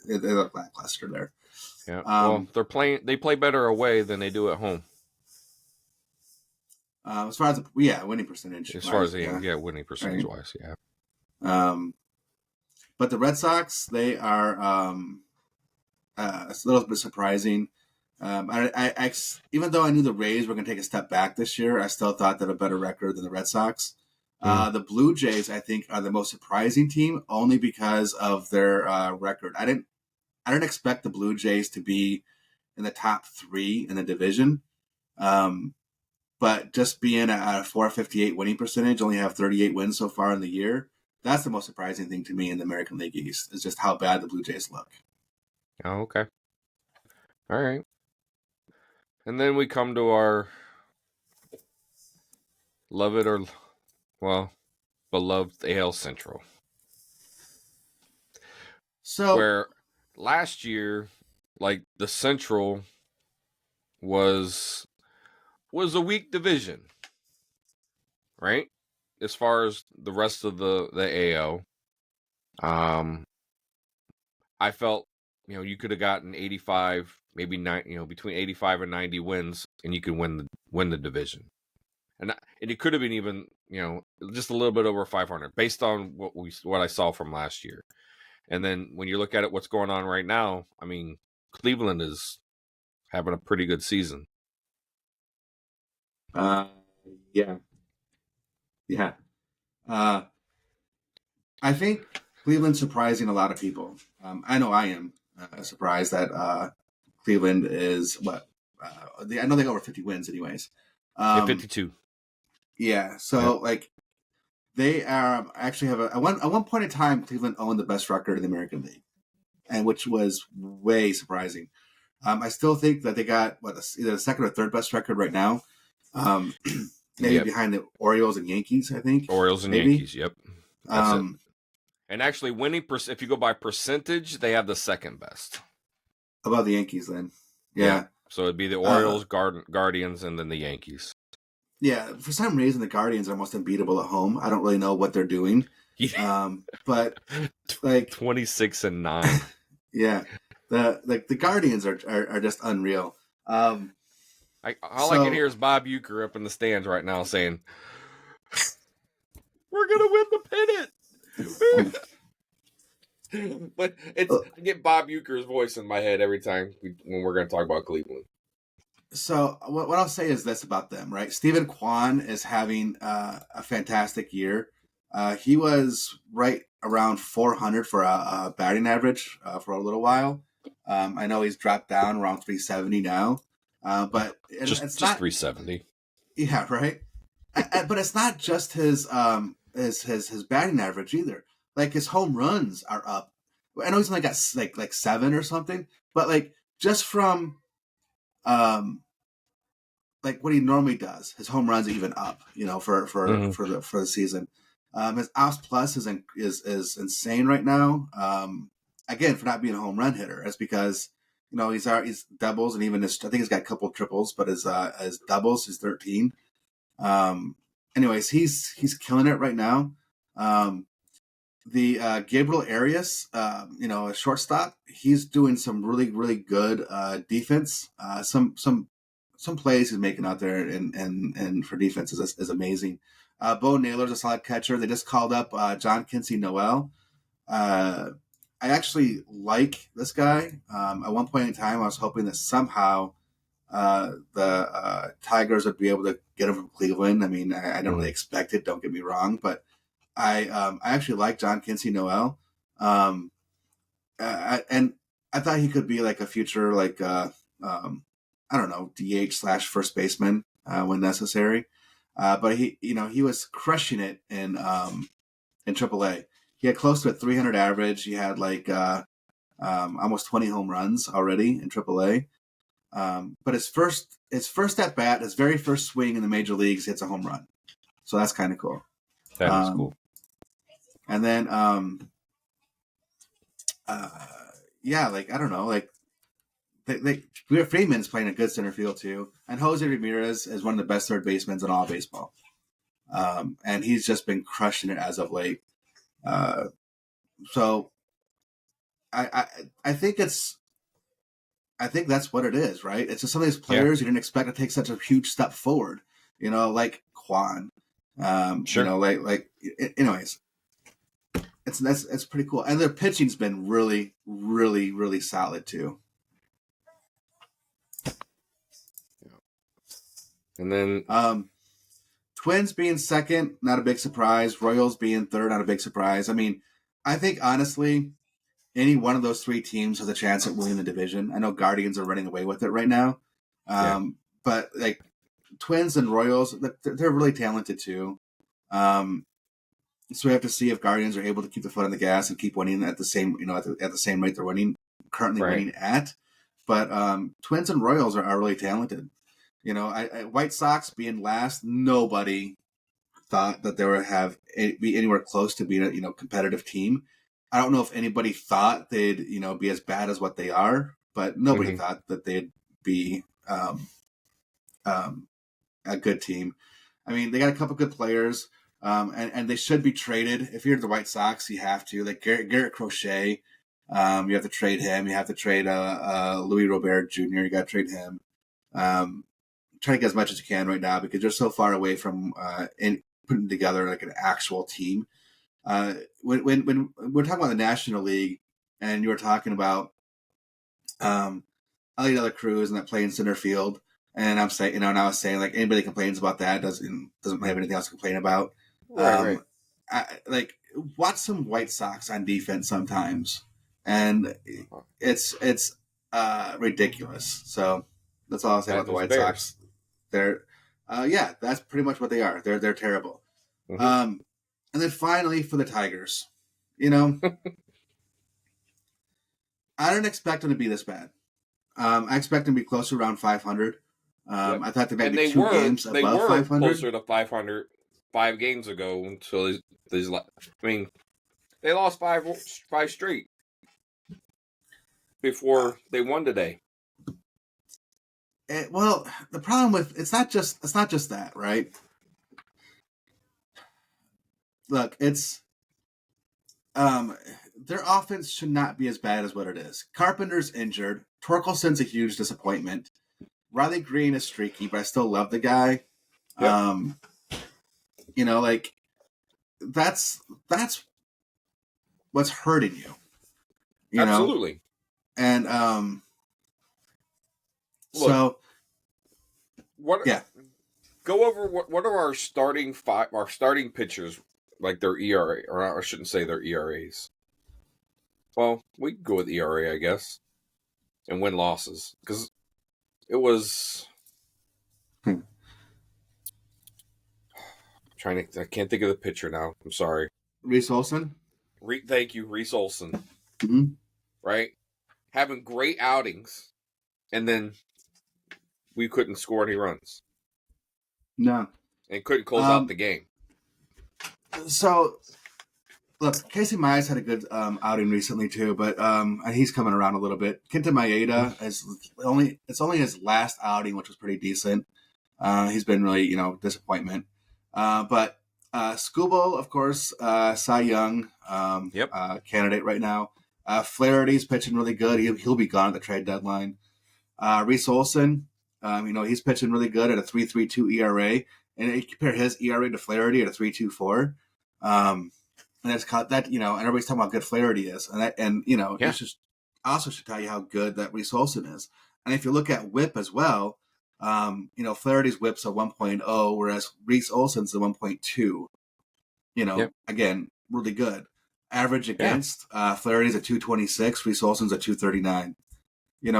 they look lackluster there. Yeah. Well, they play better away than they do at home. As far as winning percentage. As far as winning percentage wise, yeah. But the Red Sox, they are it's a little bit surprising. I even though I knew the Rays were going to take a step back this year, I still thought they had a better record than the Red Sox. The Blue Jays, I think, are the most surprising team only because of their record. I didn't expect the Blue Jays to be in the top 3 in the division. But just being at a 458 winning percentage, only have 38 wins so far in the year, that's the most surprising thing to me in the American League East, is just how bad the Blue Jays look. Oh, okay. All right. And then we come to our beloved AL Central. So, where last year, like the Central was a weak division, right? As far as the rest of the AL, I felt you could have gotten 85, maybe 9, between 85 and 90 wins, and you could win the division, and it could have been even just a little bit over 500 based on what I saw from last year. And then when you look at it, what's going on right now, I mean, Cleveland is having a pretty good season. Yeah. I think Cleveland's surprising a lot of people. I know I am surprised that Cleveland is I know they got over 50 wins, anyways. 52. Yeah. So like they actually have at one point in time, Cleveland owned the best record in the American League, and which was way surprising. I still think that they got either the second or third best record right now. Maybe behind the Orioles and Yankees, I think. Orioles and Yankees, yep. That's it. And actually, winning if you go by percentage, they have the second best. Above the Yankees, then. Yeah. So it'd be the Orioles, Guardians, and then the Yankees. Yeah. For some reason, the Guardians are almost unbeatable at home. I don't really know what they're doing. But like 26-9. Yeah. The Guardians are just unreal. All I can hear is Bob Uecker up in the stands right now saying, "We're gonna win the pennant." But I get Bob Uecker's voice in my head every time when we're going to talk about Cleveland. So what I'll say is this about them, right? Stephen Kwan is having a fantastic year. He was right around 400 for a batting average for a little while. I know he's dropped down around 370 now, but it's not 370. Yeah, right. But it's not just his batting average either. Like his home runs are up. I know he's only got like 7 or something, but like just from like what he normally does, his home runs are even up. For the season. His OPS plus is insane right now. Again, for not being a home run hitter, that's because he's doubles and even I think he's got a couple of triples, but his doubles is 13. Anyways, he's killing it right now. The Gabriel Arias, a shortstop, he's doing some really, really good defense. Some plays he's making out there and for defense is amazing. Bo Naylor's a solid catcher. They just called up John Quincy Noel. I actually like this guy. At one point in time, I was hoping that somehow the Tigers would be able to get him from Cleveland. I mean, I don't really expect it. Don't get me wrong, but I actually like John Quincy Noel, and I thought he could be like a future I don't know, DH / first baseman when necessary. But he was crushing it in AAA. He had close to a 300 average. He had almost 20 home runs already in AAA. But his first at bat, his very first swing in the major leagues, hits a home run. So that's kind of cool. That is cool. And then, I don't know, Freeman's playing a good center field too, and Jose Ramirez is one of the best third basemen in all baseball, and he's just been crushing it as of late. So, I think that's what it is, right? It's just some of these players you didn't expect to take such a huge step forward, like Kwan. Sure. Anyways, it's pretty cool, and their pitching's been really, really, really solid too. And then Twins being second, not a big surprise. Royals being third, not a big surprise. I mean, I think honestly, any one of those 3 teams has a chance at winning the division. I know Guardians are running away with it right now, but like Twins and Royals, they're really talented too. So we have to see if Guardians are able to keep the foot on the gas and keep winning at the same, at the same rate they're currently winning at. But Twins and Royals are really talented. White Sox being last, nobody thought that they would be anywhere close to being a competitive team. I don't know if anybody thought they'd be as bad as what they are, but nobody thought that they'd be um, a good team. I mean, they got a couple good players, and they should be traded. If you're the White Sox, you have to. Like Garrett Crochet, you have to trade him. You have to trade Louis Robert Jr. You got to trade him. Try to get as much as you can right now because you're so far away from putting together like an actual team. When we're talking about the National League, and you were talking about Ellie De La Cruz and that play in center field, and I'm saying, and I was saying like anybody complains about that doesn't have anything else to complain about. Right. Like watch some White Sox on defense sometimes, and it's ridiculous. So that's all I'll say about the White Sox. They're that's pretty much what they are. They're terrible. Mm-hmm. And then finally for the Tigers, I didn't expect them to be this bad. I expect them to be closer around 500. I thought they might be 2 games above 500. Closer to 500 5 games ago until these. I mean, they lost five straight before they won today. Well, the problem with it's not just that, right? Look, it's their offense should not be as bad as what it is. Carpenter's injured. Torkelson's a huge disappointment. Riley Green is streaky, but I still love the guy. Yep. Like that's what's hurting you. Absolutely. Know? And look, so what? Yeah. Go over what are our starting pitchers, like their ERA, or I shouldn't say their ERAs. Well, we can go with ERA, I guess, and win losses because it was. I can't think of the pitcher now. I'm sorry. Reese Olson. Thank you, Reese Olson. Mm-hmm. Right, having great outings, and then we couldn't score any runs. No, and couldn't close out the game. So, look, Casey Mize had a good outing recently too, but he's coming around a little bit. Kenta Maeda is only his last outing, which was pretty decent. He's been really disappointment. But Skubal, of course, Cy Young candidate right now. Flaherty's pitching really good. He'll be gone at the trade deadline. Reese Olson, he's pitching really good at a 3.32 ERA, and you compare his ERA to Flaherty at a 3.24. And that's that, and everybody's talking about how good Flaherty is, it just also should tell you how good that Reese Olson is. And if you look at WHIP as well, Flaherty's WHIP's a 1.0, whereas Reese Olson's a 1.2. Again, really good. Average against Flaherty's a 226, Reese Olson's a 239.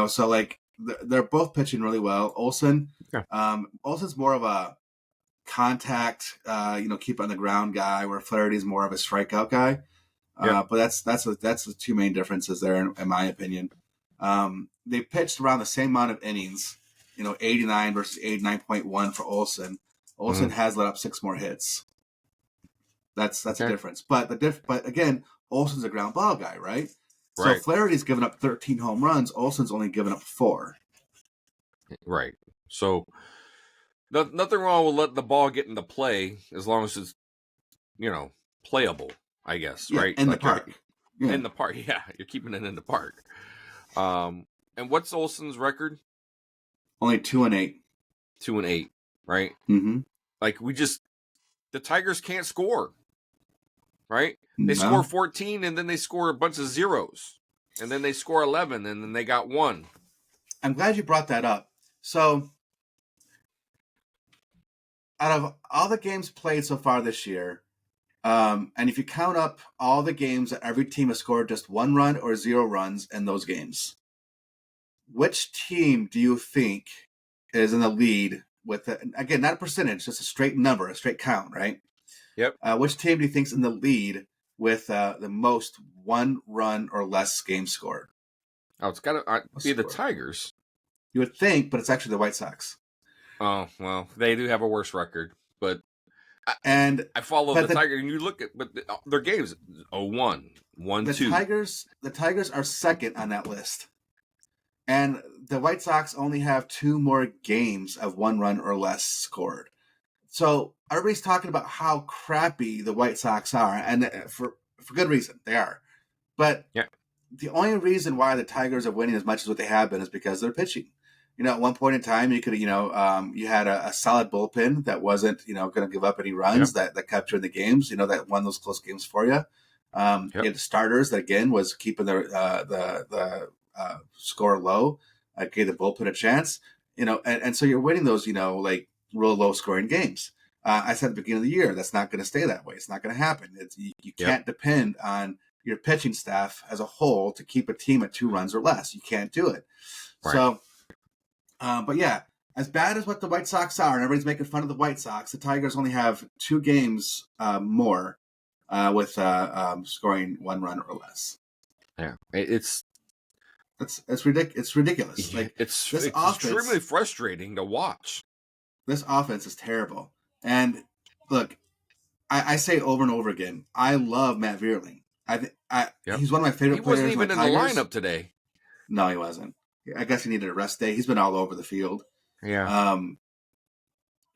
So like they're both pitching really well. Olson's more of a contact, keep on the ground guy, where Flaherty's more of a strikeout guy. But that's the two main differences there, in my opinion. They pitched around the same amount of innings, 89 versus 89.1 for Olson. Olson has let up 6 more hits. That's a difference. But again, Olson's a ground ball guy, right? So Flaherty's given up 13 home runs. Olson's only given up 4. Right. So nothing wrong with letting the ball get into play as long as it's, playable, I guess, right? In the park. In the park, yeah. You're keeping it in the park. And what's Olson's record? Only 2-8. 2-8, right? Mm-hmm. Like the Tigers can't score, right? They score 14, and then they score a bunch of zeros, and then they score 11, and then they got 1. I'm glad you brought that up. So, out of all the games played so far this year, and if you count up all the games that every team has scored just 1 run or 0 runs in those games, which team do you think is in the lead with, again, not a percentage, just a straight number, a straight count, right? Yep. Which team do you think is in the lead with the most 1 run or less games scored? Oh, it's got to be the Tigers. You would think, but it's actually the White Sox. Oh, well, they do have a worse record, but I follow the Tigers, and you look at their games 0-1, 1-2. The Tigers are second on that list. And the White Sox only have 2 more games of 1 run or less scored. So everybody's talking about how crappy the White Sox are, and for good reason, they are. But Yeah. the only reason why the Tigers are winning as much as what they have been is because they're pitching. At one point in time, you could, you had a solid bullpen that wasn't, going to give up any runs that kept you in the games, that won those close games for you. You had the starters that again was keeping the score low, gave the bullpen a chance, and so you're winning those, like real low scoring games. I said at the beginning of the year, that's not going to stay that way. It's not going to happen. You can't depend on your pitching staff as a whole to keep a team at 2 runs or less. You can't do it. Right. So, but yeah, as bad as what the White Sox are, and everybody's making fun of the White Sox, the Tigers only have 2 games more with scoring 1 run or less. Yeah, it's ridiculous. It's ridiculous. Like it's extremely frustrating to watch. This offense is terrible. And look, I say over and over again, I love Matt Vierling. He's one of my favorite players. He wasn't even in the lineup today. No, he wasn't. I guess he needed a rest day. He's been all over the field. Yeah.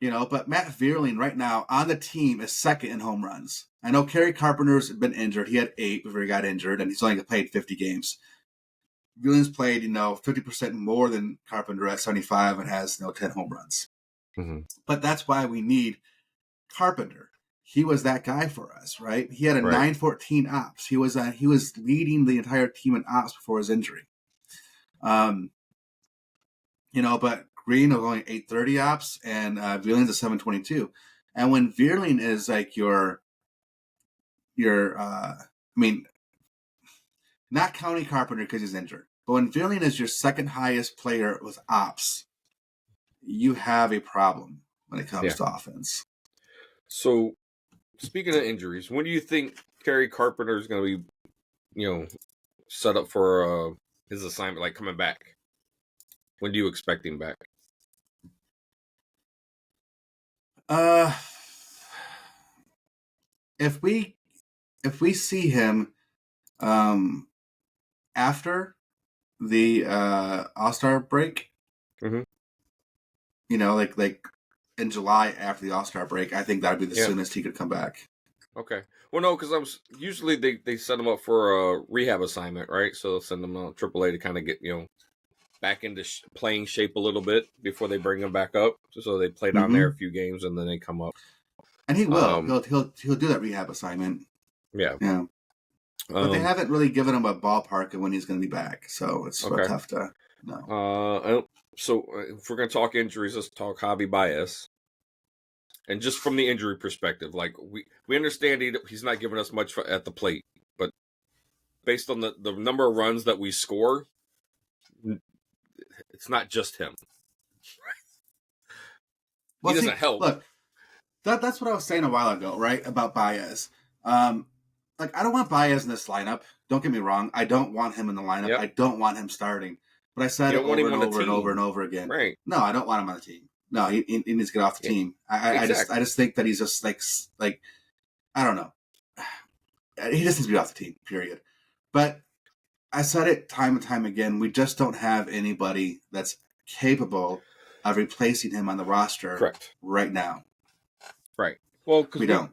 But Matt Vierling right now on the team is second in home runs. I know Kerry Carpenter's been injured. He had 8 before he got injured, and he's only played 50 games. Vierling's played, 50% more than Carpenter at 75 and has 10 home runs. Mm-hmm. But that's why we need Carpenter. He was that guy for us, right? He had a 914 ops. He was leading the entire team in ops before his injury. But Green was only 830 ops, and Vierling's a 722. And when Vierling is like your not counting Carpenter because he's injured, but when Vierling is your second highest player with ops, you have a problem when it comes to offense. So, speaking of injuries, when do you think Kerry Carpenter is going to be, set up for his assignment, like coming back? When do you expect him back? If we see him after the All-Star break, mm-hmm. Like in July after the All-Star break, I think that'd be the soonest he could come back. Okay. Well, no, because usually they set him up for a rehab assignment, right? So they'll send him to AAA to kind of get back into playing shape a little bit before they bring him back up. So they play down there a few games and then they come up. And he will. He'll do that rehab assignment. Yeah. Yeah. But they haven't really given him a ballpark of when he's going to be back, so it's real tough to know. So if we're going to talk injuries, let's talk Javi Baez. And just from the injury perspective, like we understand he's not giving us much at the plate, but based on the number of runs that we score, it's not just him. He doesn't help. Look, that's what I was saying a while ago, right, about Baez. I don't want Baez in this lineup. Don't get me wrong. I don't want him in the lineup. Yep. I don't want him starting. But I said it over and over again. Right. No, I don't want him on the team. No, he needs to get off the team. I just think that he's just like I don't know. He just needs to be off the team, period. But I said it time and time again. We just don't have anybody that's capable of replacing him on the roster right now. Right. Well, because we don't.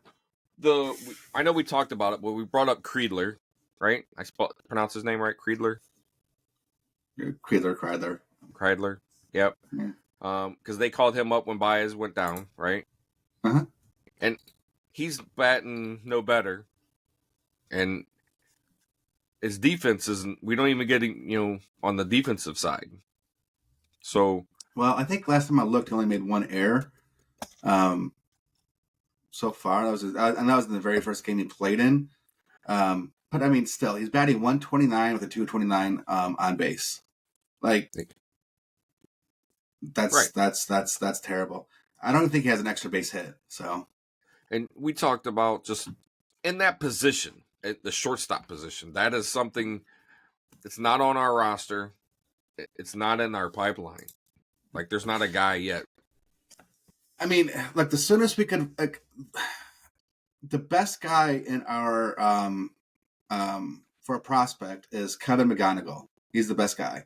I know we talked about it, but we brought up Kreidler, right? I pronounce his name right, Kreidler. Kreidler. Yep. Yeah. Because they called him up when Baez went down, right? Uh-huh. And he's batting no better, and his defense isn't. We don't even get on the defensive side. So, well, I think last time I looked, he only made 1 error. So far, that was in the very first game he played in. But I mean, still, he's batting 129 with a 229 on base. Like, that's terrible. I don't think he has an extra base hit. So, and we talked about just in that position, the shortstop position. That is something. It's not on our roster. It's not in our pipeline. Like, there's not a guy yet. I mean, like, the soonest we could, the best guy in our for a prospect is Kevin McGonigal. He's the best guy.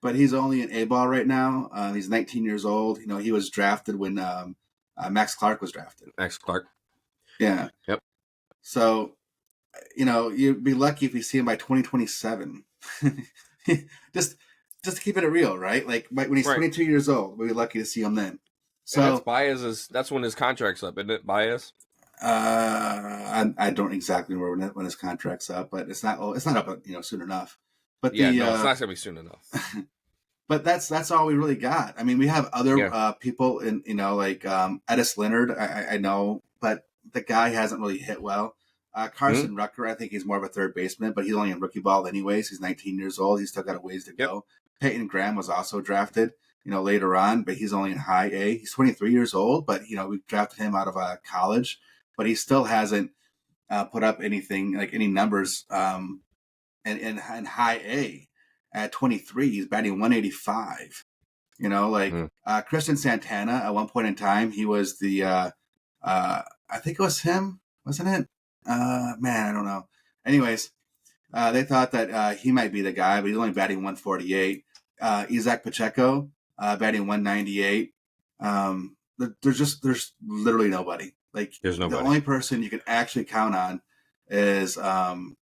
but he's only an A ball right now. He's 19 years old. You know, he was drafted when Max Clark was drafted. Max Clark. Yeah. Yep. So, you know, you'd be lucky if you see him by 2027. just to keep it real, right? Like when he's 22 years old, we'll be lucky to see him then. So that's when his contract's up, isn't it? Baez? I don't exactly remember when his contract's up, but it's not up, you know, soon enough. But it's not gonna be soon enough. But that's all we really got. I mean, we have other people in, you know, like Edis Leonard, I know, but the guy hasn't really hit well. Carson Rucker, I think he's more of a third baseman, but he's only in rookie ball anyways. He's 19 years old. He's still got a ways to go. Peyton Graham was also drafted, you know, later on, but he's only in high A. He's 23 years old, but, you know, we drafted him out of college, but he still hasn't put up anything, like any numbers in high A. At 23, he's batting 185. You know, like Christian Santana, at one point in time, he was the, I think it was him, wasn't it? Man, I don't know. Anyways, they thought that he might be the guy, but he's only batting 148. Isaac Pacheco, batting 198. There's literally nobody. Like, there's nobody. The only person you can actually count on is Kevin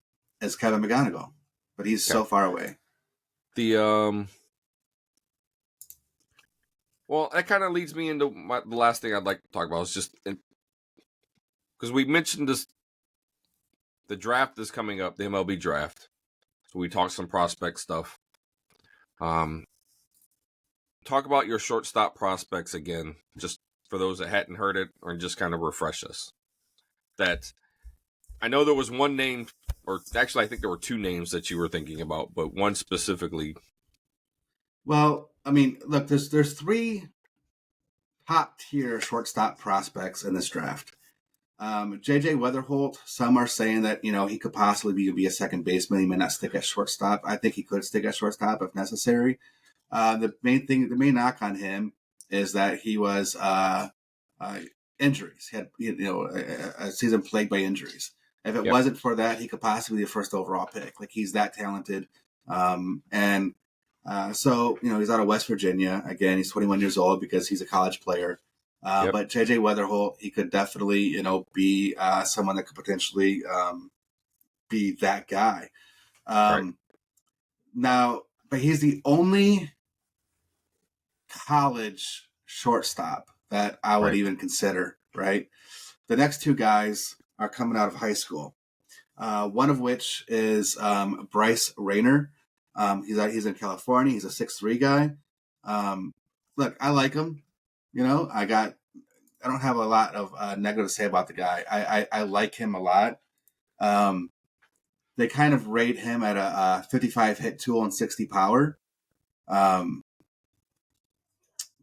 McGonigal, but he's so far away. Well, that kind of leads me into the last thing I'd like to talk about. Is just because we mentioned this, the draft is coming up, the MLB draft. So we talked some prospect stuff. Talk about your shortstop prospects again, just for those that hadn't heard it, or just kind of refresh us. That I know there was one name, or actually I think there were two names that you were thinking about, but one specifically. Well, I mean, look, there's three top tier shortstop prospects in this draft. JJ Weatherholt, some are saying that, you know, he could possibly be a second baseman. He may not stick at shortstop. I think he could stick at shortstop if necessary. The main knock on him is that he was injuries. He had, you know, a season plagued by injuries. If it wasn't for that, he could possibly be the first overall pick. Like, he's that talented. So, you know, he's out of West Virginia. Again, he's 21 years old because he's a college player. But JJ Weatherholt, he could definitely, you know, be someone that could potentially be that guy. Now, but he's the only college shortstop that I would even consider, right? The next two guys are coming out of high school. One of which is Bryce Rayner. He's in California. He's a 6'3" guy. Look, I like him. You know, I don't have a lot of negative to say about the guy. I like him a lot. They kind of rate him at a 55 hit tool and 60 power.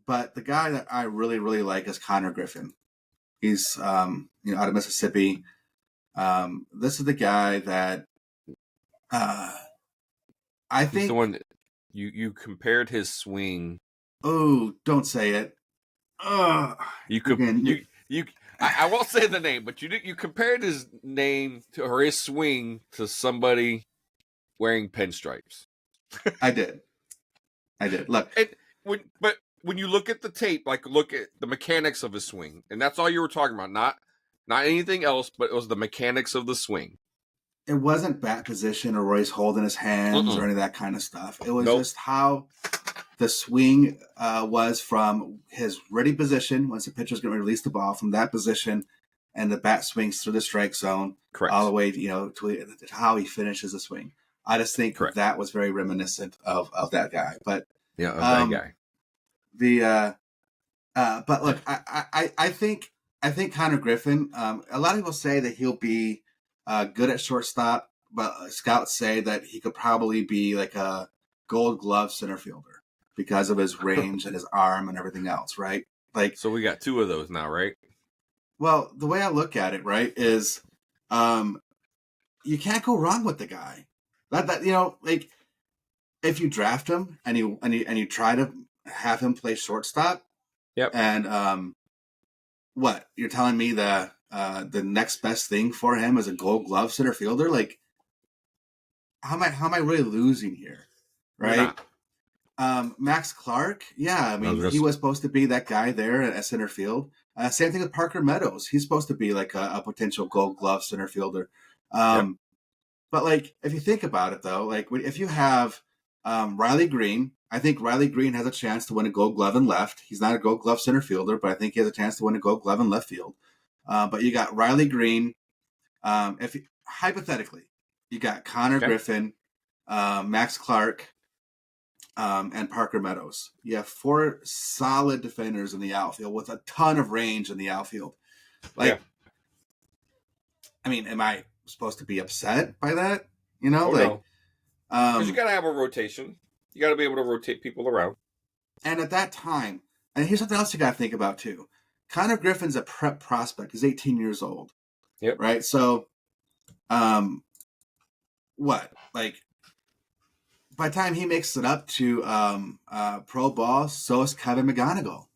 But the guy that I really, really like is Connor Griffin. He's, you know, out of Mississippi. This is the guy that I think. He's the one that you compared his swing. Oh, don't say it. I won't say the name, but you compared his name or his swing to somebody wearing pinstripes. I did. Look, but when you look at the tape, like look at the mechanics of his swing, and that's all you were talking about, not anything else, but it was the mechanics of the swing. It wasn't bat position or Royce holding his hands or any of that kind of stuff. It was just how the swing was from his ready position once the pitcher's going to release the ball from that position, and the bat swings through the strike zone, all the way, you know, to how he finishes the swing. I just think that was very reminiscent of that guy. But that guy. But look, I think Connor Griffin. A lot of people say that he'll be good at shortstop, but scouts say that he could probably be like a Gold Glove center fielder because of his range and his arm and everything else, right? Like, so we got two of those now, right? Well, the way I look at it, right, is you can't go wrong with the guy. That you know, like, if you draft him and you try to have him play shortstop, and what you're telling me the next best thing for him is a Gold Glove center fielder? Like, how am I really losing here, right? Max Clark, yeah, I mean, he was supposed to be that guy there at center field. Same thing with Parker Meadows. He's supposed to be like a potential Gold Glove center fielder. Yep. But like, if you think about it, though, like if you have Riley Green, I think Riley Green has a chance to win a Gold Glove in left. He's not a Gold Glove center fielder, but I think he has a chance to win a Gold Glove in left field. But you got Riley Green. If hypothetically, you got Connor Griffin, Max Clark, and Parker Meadows. You have 4 solid defenders in the outfield with a ton of range in the outfield. Like, I mean, am I supposed to be upset by that? You know, no. Because you got to have a rotation. You got to be able to rotate people around. And at that time, and here's something else you got to think about too. Connor Griffin's a prep prospect. He's 18 years old. Yep. Right. So, what? Like, by the time he makes it up to pro ball, so is Kevin McGonigal.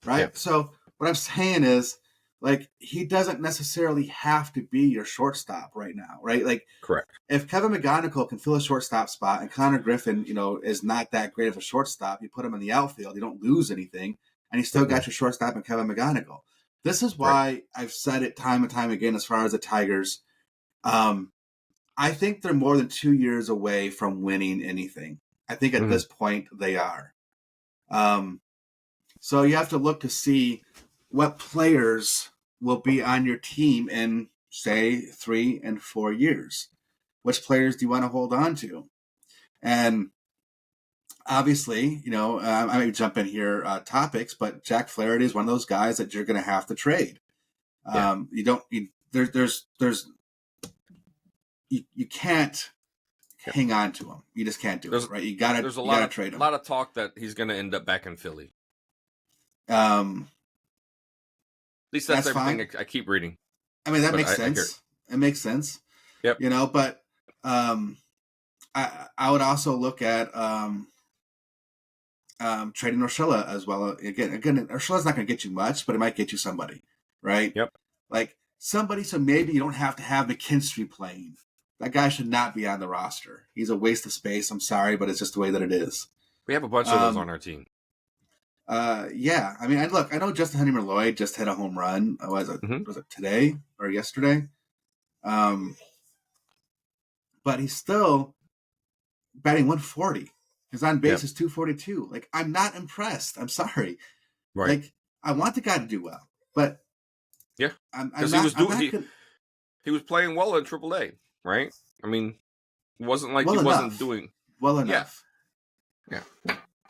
Right. Yep. So what I'm saying is, like, he doesn't necessarily have to be your shortstop right now, right? Like, correct. If Kevin McGonigal can fill a shortstop spot and Connor Griffin, you know, is not that great of a shortstop, you put him in the outfield, you don't lose anything, and you still got your shortstop in Kevin McGonigal. This is why I've said it time and time again as far as the Tigers. I think they're more than 2 years away from winning anything. I think at this point they are. So you have to look to see what players will be on your team in, say, 3 and 4 years. Which players do you want to hold on to? And obviously, you know, I may jump in here topics, but Jack Flaherty is one of those guys that you're going to have to trade. You can't hang on to him. You just can't do it, right? You got to trade him. There's a lot of talk that he's going to end up back in Philly. At least that's everything I keep reading. I mean, that makes sense. It makes sense. Yep. You know, but I would also look at trading Urshela as well. Again, Urshela's not going to get you much, but it might get you somebody, right? Yep. Like somebody, so maybe you don't have to have McKinstry playing. That guy should not be on the roster. He's a waste of space. I'm sorry, but it's just the way that it is. We have a bunch of those on our team. Yeah. I mean, I know Justin Henry Lloyd just hit a home run. Was it today or yesterday? But he's still batting 140. His on base is 242. Like, I'm not impressed. I'm sorry. Right. Like, I want the guy to do well, but he was playing well in AAA, right? I mean, it wasn't like wasn't doing well enough. Yeah.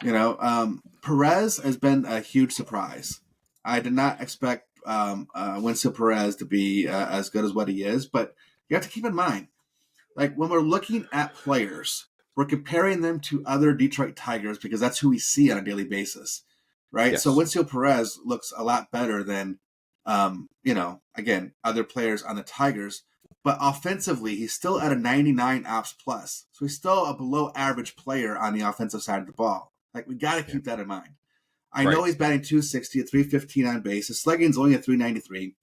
You know, Perez has been a huge surprise. I did not expect Winston Perez to be as good as what he is, but you have to keep in mind, like when we're looking at players, we're comparing them to other Detroit Tigers because that's who we see on a daily basis, right? Yes. So Winston Perez looks a lot better than, again, other players on the Tigers. But offensively, he's still at a 99 ops plus. So he's still a below average player on the offensive side of the ball. Like, we got to keep that in mind. I know he's batting 260 at 315 on base. His slugging's only at 393.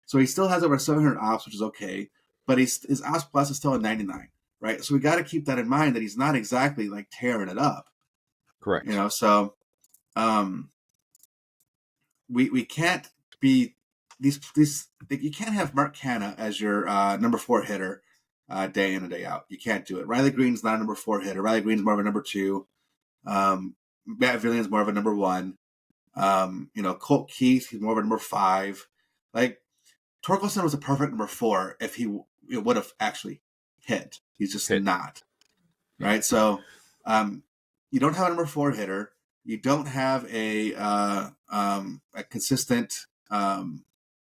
So he still has over 700 ops, which is okay. But his ops plus is still at 99, right? So we got to keep that in mind that he's not exactly like tearing it up. Correct. You know, so we can't be these you can't have Mark Canha as your number 4 hitter day in and day out. You can't do it. Riley Green's not a number 4 hitter. Riley Green's more of a number 2. Matt Villion's more of a number 1. Colt Keith, he's more of a number 5. Like, Torkelson was a perfect number 4 if he would have actually hit. He's just not. Right? So you don't have a number 4 hitter. You don't have a consistent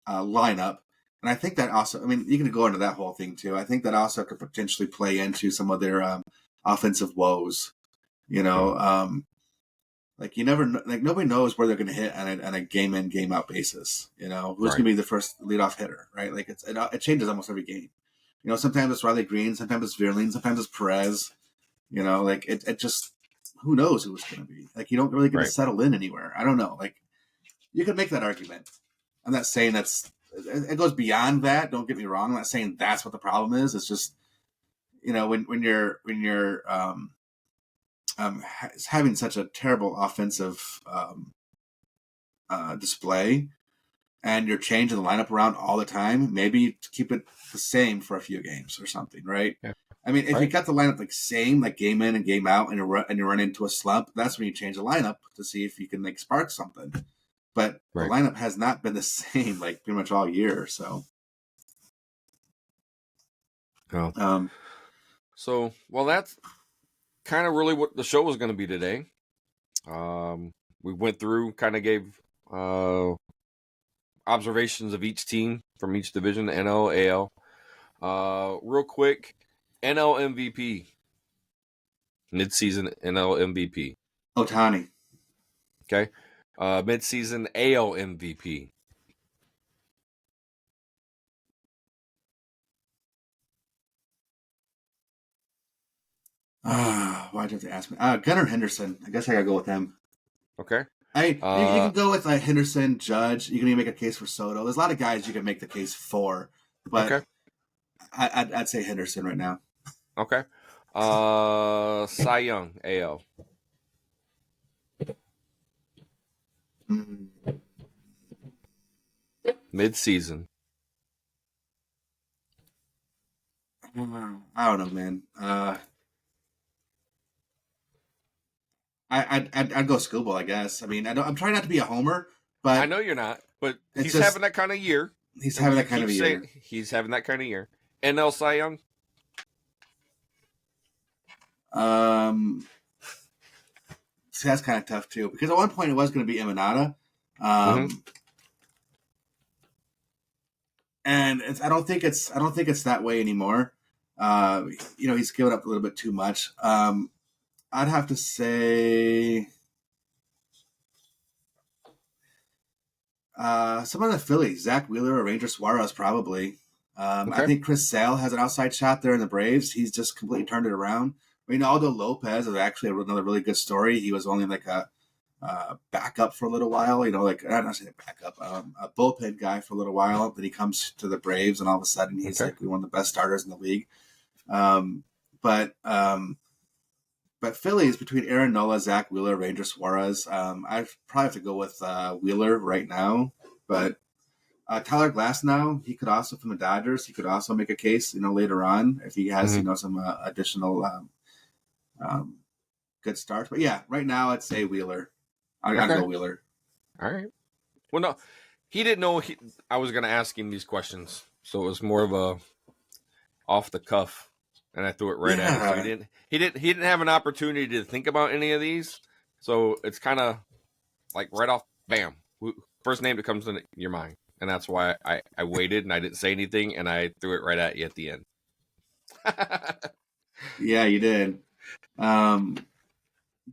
lineup. And I think that also, I mean, you can go into that whole thing too. I think that also could potentially play into some of their offensive woes. You know, like you never, like nobody knows where they're going to hit on a game in, game out basis. You know, who's going to be the first leadoff hitter, right? Like it changes almost every game. You know, sometimes it's Riley Green, sometimes it's Vierling, sometimes it's Perez. You know, like it just, who knows who it's going to be? Like you don't really get to settle in anywhere. I don't know. Like you could make that argument. I'm not saying it goes beyond that. Don't get me wrong. I'm not saying that's what the problem is. It's just, you know, when you're is having such a terrible offensive display, and you're changing the lineup around all the time, maybe to keep it the same for a few games or something, right? Yeah. I mean, if Right. you got the lineup like same, like game in and game out, and you run into a slump, that's when you change the lineup to see if you can like spark something. But Right. the lineup has not been the same like pretty much all year. So, Oh. So, well, that's kind of really what the show was going to be today. We went through, kind of gave observations of each team from each division, the NL, AL. Real quick, NL MVP, mid-season NL MVP. Ohtani. Okay, mid-season AL MVP. Why'd you have to ask me? Gunnar Henderson. I guess I gotta go with him. Okay. You can go with Henderson, Judge. You can even make a case for Soto. There's a lot of guys you can make the case for, but Okay. I'd say Henderson right now. Okay. Cy Young, AL. Mm. Mid-season. I don't know, man. I'd go Scooble, I guess. I mean, I'm trying not to be a homer, but I know you're not, but it's he's just- having that kind of year. he's And having we that kind of a keep year. saying he's having that kind of year. NL Cy Young. See, that's kind of tough too, because at one point it was going to be Emanada, and I don't think it's that way anymore. He's given up a little bit too much. I'd have to say some of the Phillies, Zach Wheeler or Ranger Suarez, probably. Okay. I think Chris Sale has an outside shot there in the Braves. He's just completely turned it around. Reynaldo Lopez is actually another really good story. He was only like a backup for a little while, like I'm not saying backup, a bullpen guy for a little while. Then he comes to the Braves, and all of a sudden he's Okay. like one of the best starters in the league. But Phillies, between Aaron Nola, Zach Wheeler, Ranger Suarez, I probably have to go with Wheeler right now. But Tyler Glasnow, he could also, from the Dodgers, he could also make a case, later on if he has, some additional good starts. But yeah, right now I'd say Wheeler. I'd go Wheeler. All right. Well, no, he didn't know I was going to ask him these questions, so it was more of a off the cuff, and I threw it right at him. So he didn't have an opportunity to think about any of these, so it's kind of like right off, bam, first name that comes in your mind, and that's why I waited and I didn't say anything, and I threw it right at you at the end. Yeah, you did.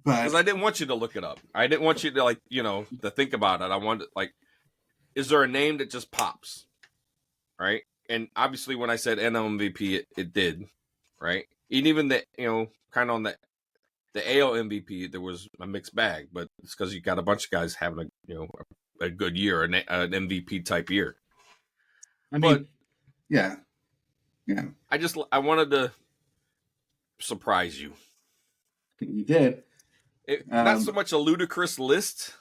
Because I didn't want you to look it up. I didn't want you to to think about it. I wanted is there a name that just pops, right? And obviously, when I said NL MVP, it did, right? And even the kind of on the AL MVP, there was a mixed bag, but it's because you got a bunch of guys having a good year, an MVP type year. I mean, yeah. I wanted to surprise you. You did. Not so much a ludicrous list,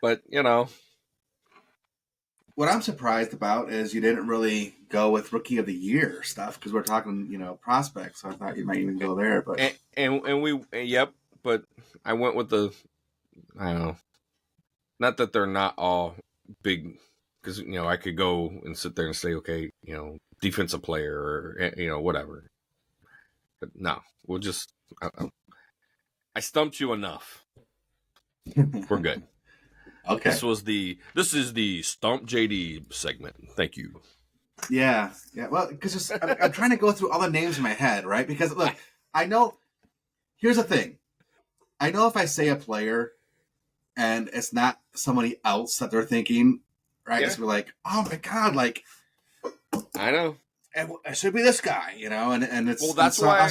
but what I'm surprised about is you didn't really go with Rookie of the Year stuff, because we're talking, prospects. So I thought you might even go there, but but I went with I don't know. Not that they're not all big, because I could go and sit there and say, okay, defensive player or whatever. But no, we'll just. I stumped you enough. We're good. Okay. This is the Stump JD segment. Thank you. Yeah. Well, because I'm trying to go through all the names in my head, right? Because look, I know. Here's the thing. I know if I say a player, and it's not somebody else that they're thinking, right? Yeah. It's like, oh my god, like I know. It should be this guy, and it's that's why.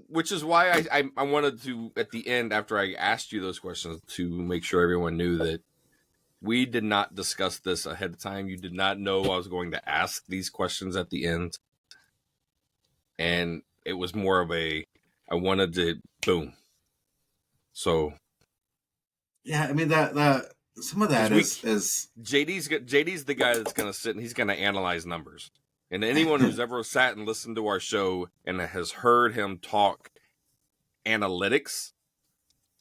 Which is why I wanted to, at the end, after I asked you those questions, to make sure everyone knew that we did not discuss this ahead of time. You did not know I was going to ask these questions at the end. And it was more of I wanted to Boom. So Yeah, I mean that some of that is JD's the guy that's going to sit and he's going to analyze numbers. And anyone who's ever sat and listened to our show and has heard him talk analytics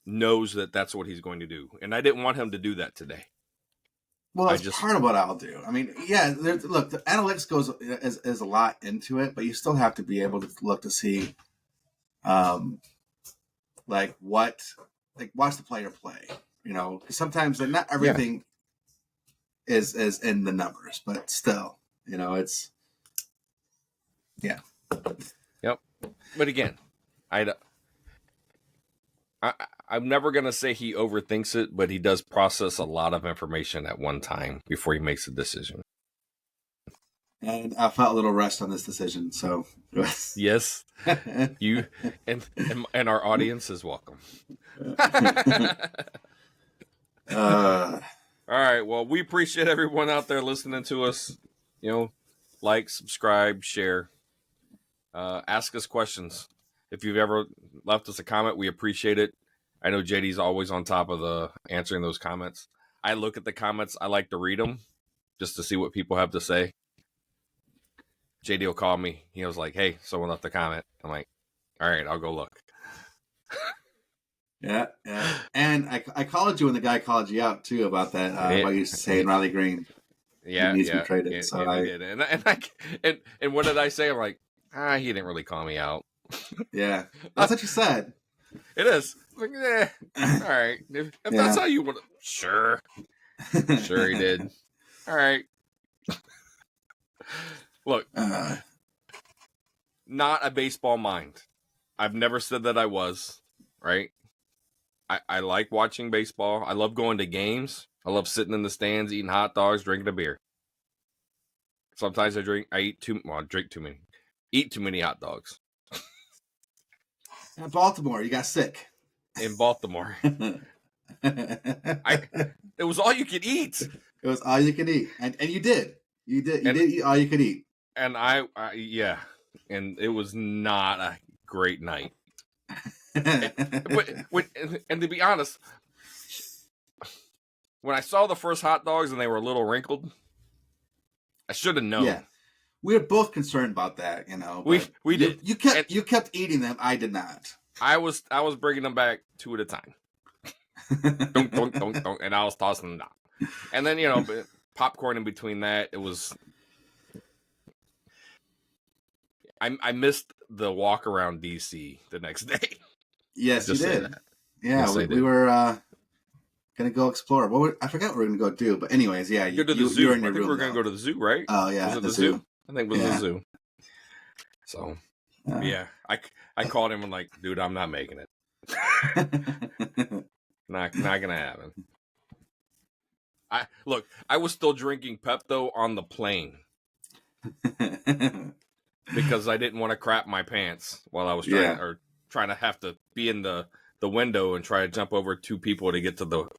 knows that that's what he's going to do. And I didn't want him to do that today. Well, that's part of what I'll do. I mean, yeah, look, the analytics is a lot into it, but you still have to be able to look to see, watch the player play. You know, because sometimes not everything is in the numbers, but still, you know, it's Yep. But again, I'm never going to say he overthinks it, but he does process a lot of information at one time before he makes a decision. And I felt a little rushed on this decision, so yes, you and our audience is welcome. All right. Well, we appreciate everyone out there listening to us. You know, like, subscribe, share, ask us questions. If you've ever left us a comment, we appreciate it. I know JD's always on top of answering those comments. I look at the comments. I like to read them just to see what people have to say. JD will call me. He was like, "Hey, someone left a comment." I'm like, "All right, I'll go look." Yeah. And I called you when the guy called you out too about that. About you saying Riley Green. Yeah, he needs to be traded. Yeah, so I did. And what did I say? I'm like, he didn't really call me out. Yeah, that's what you said. It is. Like, all right. If that's how you want to, sure he did. All right. Look, not a baseball mind. I've never said that I was, right? I like watching baseball. I love going to games. I love sitting in the stands, eating hot dogs, drinking a beer. Sometimes I drink too many. Eat too many hot dogs. In Baltimore, you got sick. In Baltimore. It was all you could eat. It was all you could eat. And you did. You did eat all you could eat. And and it was not a great night. and to be honest, when I saw the first hot dogs and they were a little wrinkled, I should have known. Yeah. We were both concerned about that, you know. We did. You kept eating them. I did not. I was bringing them back 2 at a time. Dunk, dunk, dunk, dunk, and I was tossing them down. And then, popcorn in between that. It was. I missed the walk around DC the next day. Yes, you did. Yeah, yes, we were gonna go explore. I forgot what we were gonna go do, but anyways, yeah, you go to the zoo. I think we were gonna go to the zoo, right? Oh yeah, was it the zoo? I think it was the zoo. So yeah, I called him and like, dude, I'm not making it. not gonna happen. I was still drinking Pepto on the plane because I didn't want to crap my pants while I was trying to have to be in the window and try to jump over 2 people to get to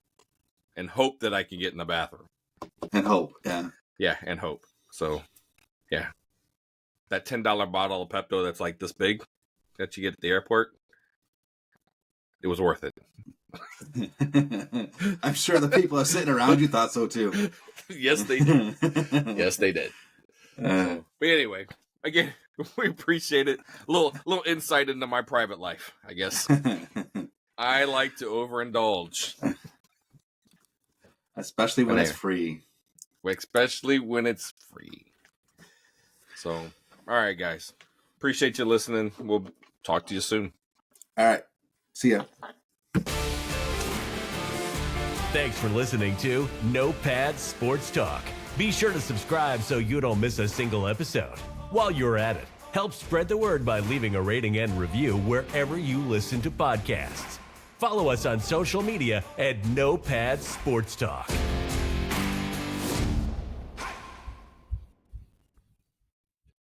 and hope that I can get in the bathroom. And hope, yeah. Yeah, and hope. So, yeah. That $10 bottle of Pepto that's like this big that you get at the airport, it was worth it. I'm sure the people sitting around you thought so too. Yes, they did. Yes, they did. But anyway, again, we appreciate it. A little insight into my private life, I guess. I like to overindulge. Especially when it's free. Especially when it's free. So, all right, guys. Appreciate you listening. We'll talk to you soon. All right. See ya. Thanks for listening to No Pads Sports Talk. Be sure to subscribe so you don't miss a single episode. While you're at it, help spread the word by leaving a rating and review wherever you listen to podcasts. Follow us on social media at No Pads Sports Talk.